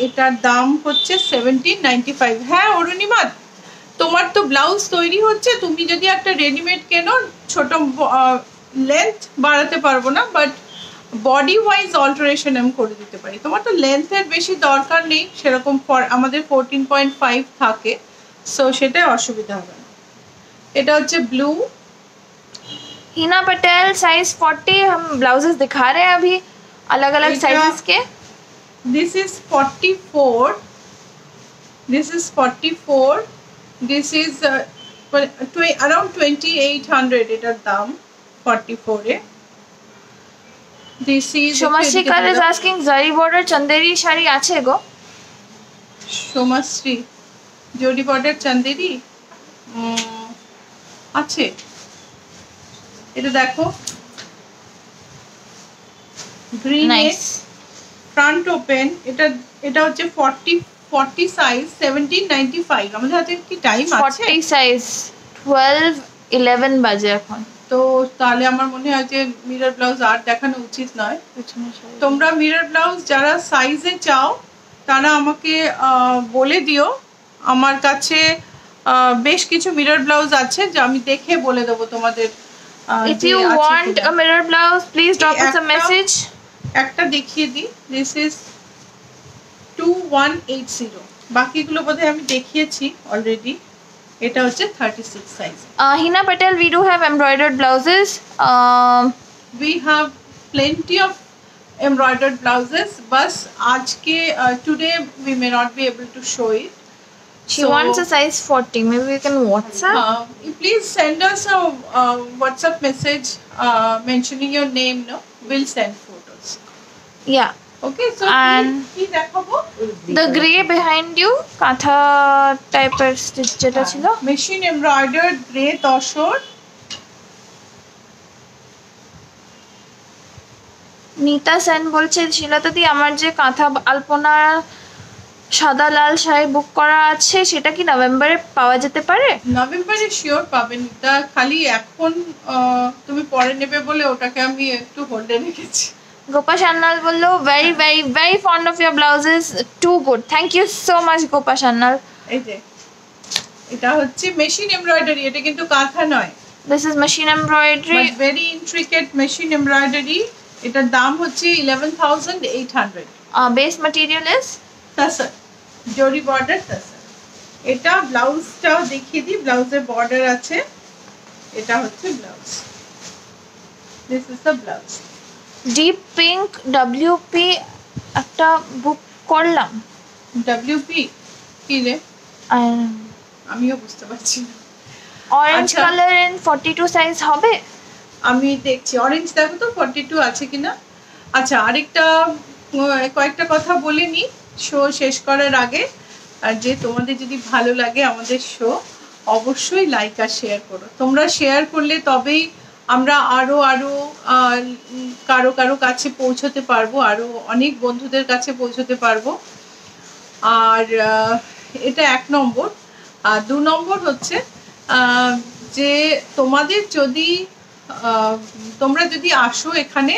এটার দাম হচ্ছে 1795। হ্যাঁ অরুণিমা, তোমার তো ব্লাউজ তৈরি হচ্ছে, তুমি যদি একটা রেডিমেড কেনো, ছোট লেন্থ বাড়াতে পারবো না, বাট বডি ওয়াইজ অল্টারেশন আমি করে দিতে পারি। তোমার তো লেন্থের বেশি দরকার নেই সেরকম, আমাদের 14.5 থাকে, সো সেটাই অসুবিধা হবে না। এটা হচ্ছে ব্লু।
हिना पटेल साइज 40 हम ब्लाउजेस दिखा रहे हैं अभी अलग अलग साइजेस के।
This is 44, this is 44, this is around 2800 এটার দাম 44 এ। দিস ইজ
সোমাশ্রীকার ইজ আস্কিং জারি বর্ডার চন্দেরি শাড়ি আছে গো?
সোমাশ্রী জরি বর্ডার চন্দেরি আছে, এটা দেখো গ্রিন ফ্রন্ট ওপেন, এটা হচ্ছে 40 সাইজ 1795। আমাদের হাতে কি টাইম আছে?
40 সাইজ 12-11 বাজে এখন,
তো তাহলে আমার মনে হয় যে মিরর ব্লাউজ আর দেখানো উচিত নয়। তোমরা মিরর ব্লাউজ যারা সাইজে চাও তারা আমাকে বলে দিও, আমার কাছে বেশ কিছু মিরর ব্লাউজ আছে যা আমি দেখে বলে দেবো তোমাদের।
If you want a mirror blouse, please drop us a message.
একটা দেখিয়ে দিই, this is 2180, বাকিগুলো বোধহয় আমি দেখিয়েছি অলরেডি। এটা হচ্ছে 36 size.
Hina Patel, we do have embroidered blouses.
We have plenty of embroidered blouses, but আজকে today we may not be able to show it.
She wants a size 40. Maybe we can WhatsApp.
Please send us a WhatsApp message mentioning your name. No, we'll send photos.
Yeah.
Okay. So
and the grey behind you, katha type of stitch jeta chilo.
Machine embroidered grey toshor.
Nita Sen bolche Shilata di amar je katha alpona সাদা লাল শাড়ি বুক করা আছে, সেটা কি নভেম্বরে পাওয়া যেতে পারে?
নভেম্বরে শিওর পাবেন, এটা খালি এখন তুমি পরে নেবে বলে ওটাকে আমি একটু হোল্ডে রেখেছি।
গোপা সান্যাল বললো very very very fond of your blouses, too good, thank you so much Gopa Sanyal.
এই যে এটা হচ্ছে মেশিন এমব্রয়ডারি, এটা কিন্তু কাঁথা নয়।
This is machine embroidery,
but very intricate machine embroidery. এটার দাম হচ্ছে 11800।
base material is
তাসার, জরি বর্ডার তাসার। এটা ব্লাউজটাও দেখিয়ে দিই, ব্লাউজের বর্ডার আছে, এটা হচ্ছে blouse. This is the blouse.
deep pink WP একটা বুক করলাম।
ডব্লিউপি কি রে? আমিও বুঝতে পারছি না।
অরেঞ্জ কালার এন্ড 42 সাইজ হবে?
আমি দেখছি অরেঞ্জ, দেখো তো 42 আছে কিনা। আচ্ছা, আরেকটা কয়েকটা কথা বলে নি শো শেষ করার আগে, আর যে তোমাদের যদি ভালো লাগে আমাদের শো, অবশ্যই লাইক আর শেয়ার করো। তোমরা শেয়ার করলে তবেই আমরা আরো কারো কাছে পৌঁছতে পারবো, আরো অনেক বন্ধুদের কাছে পৌঁছতে পারবো। আর এটা 1 নম্বর। আর 2 নম্বর হচ্ছে যে তোমাদের যদি তোমরা যদি আসো এখানে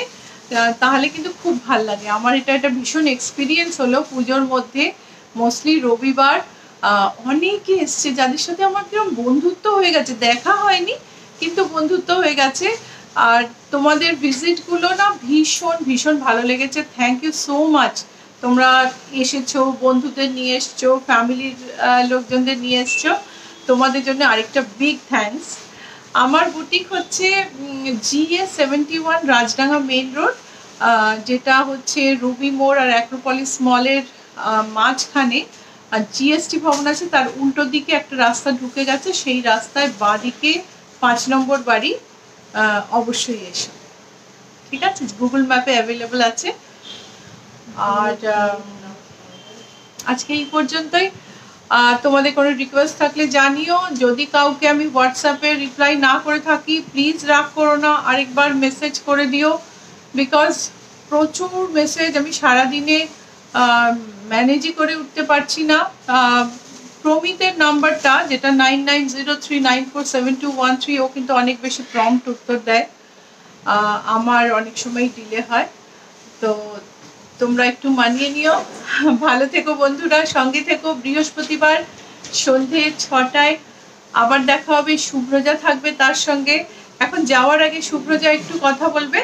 তাহলে কিন্তু খুব ভাল লাগে। আমার এটা ভীষণ এক্সপিরিয়েন্স হলো পুজোর মধ্যে। মোস্টলি রবিবার অনেকে এসছে যাদের সাথে আমার কিরকম বন্ধুত্ব হয়ে গেছে, দেখা হয়নি কিন্তু বন্ধুত্ব হয়ে গেছে। আর তোমাদের ভিজিটগুলো না ভীষণ ভীষণ ভালো লেগেছে। Thank you so much. তোমরা এসেছো, বন্ধুদের নিয়ে এসছো, ফ্যামিলির লোকজনদের নিয়ে এসছো, তোমাদের জন্য আরেকটা বিগ থ্যাঙ্কস। আমার বুটিক হচ্ছে GA71 রাজডাঙ্গা মেইন রোড, যেটা হচ্ছে রুবি মোড় আর অ্যাক্রোপলিস মলের মাঝখানে। আর জিএসটি ভবন আছে তার উল্টো দিকে একটা রাস্তা ঢুকে গেছে, সেই রাস্তায় বাঁদিকে 5 নম্বর বাড়ি। অবশ্যই এসো, ঠিক আছে? গুগল ম্যাপে অ্যাভেলেবল আছে। আর আজকে এই পর্যন্তই। তোমাদের কোনো রিকোয়েস্ট থাকলে জানিও। যদি কাউকে আমি হোয়াটসঅ্যাপে রিপ্লাই না করে থাকি প্লিজ রাগ করো না, আরেকবার মেসেজ করে দিও। বিকজ প্রচুর মেসেজ, আমি সারাদিনে ম্যানেজই করে উঠতে পারছি না। প্রমিতের নাম্বারটা যেটা 9903947213, ও কিন্তু অনেক বেশি প্রম্পট উত্তর দেয়, আমার অনেক সময় ডিলে হয়। তো তোমরা একটু মানিয়ে নিও। ভালো থেকো বন্ধুরা, সঙ্গে থেকো। বৃহস্পতিবার সন্ধে 6টায় আবার দেখা হবে। শুভ্রজা থাকবে তার সঙ্গে। এখন যাওয়ার আগে শুভ্রজা একটু কথা বলবে।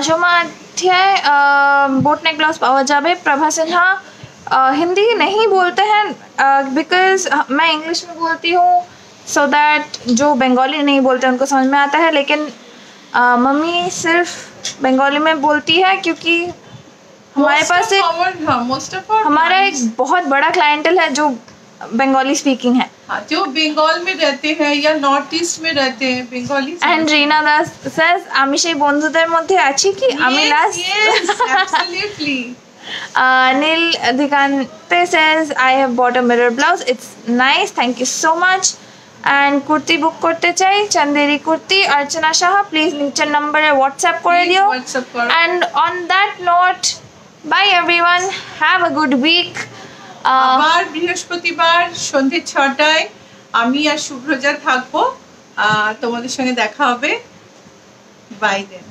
सोमाध्याय बोट नेक ब्लाउज पावा जाबे। प्रभा सिन्हा हिंदी नहीं बोलते हैं बिकॉज मैं इंग्लिश में बोलती हूँ, सो दैट जो बंगाली नहीं बोलते उनको समझ में आता है। लेकिन मम्मी सिर्फ बंगाली में बोलती है क्योंकि हमारे पास हमारा एक बहुत बड़ा क्लाइंटल है जो बंगाली स्पीकिंग है।
जो बंगाल में रहते हैं या नॉर्थ ईस्ट में रहते हैं बंगाली।
एंड रीना दास says আমি সেই বন্ধুদের মধ্যে আছি কি? আমি last
absolutely।
Neel Dikante says I have bought a mirror blouse, it's nice, thank you so much। and kurti book করতে চাই, চন্দেরি কুর্তি। अर्चना शाह প্লিজ নিচের নম্বরে হোয়াটসঅ্যাপ করে দিও। and on that note, bye everyone, have a good week।
আবার বৃহস্পতিবার সন্ধ্যে 6টায় আমি আর শুভ্রজা থাকবো, তোমাদের সঙ্গে দেখা হবে। বাই দেন।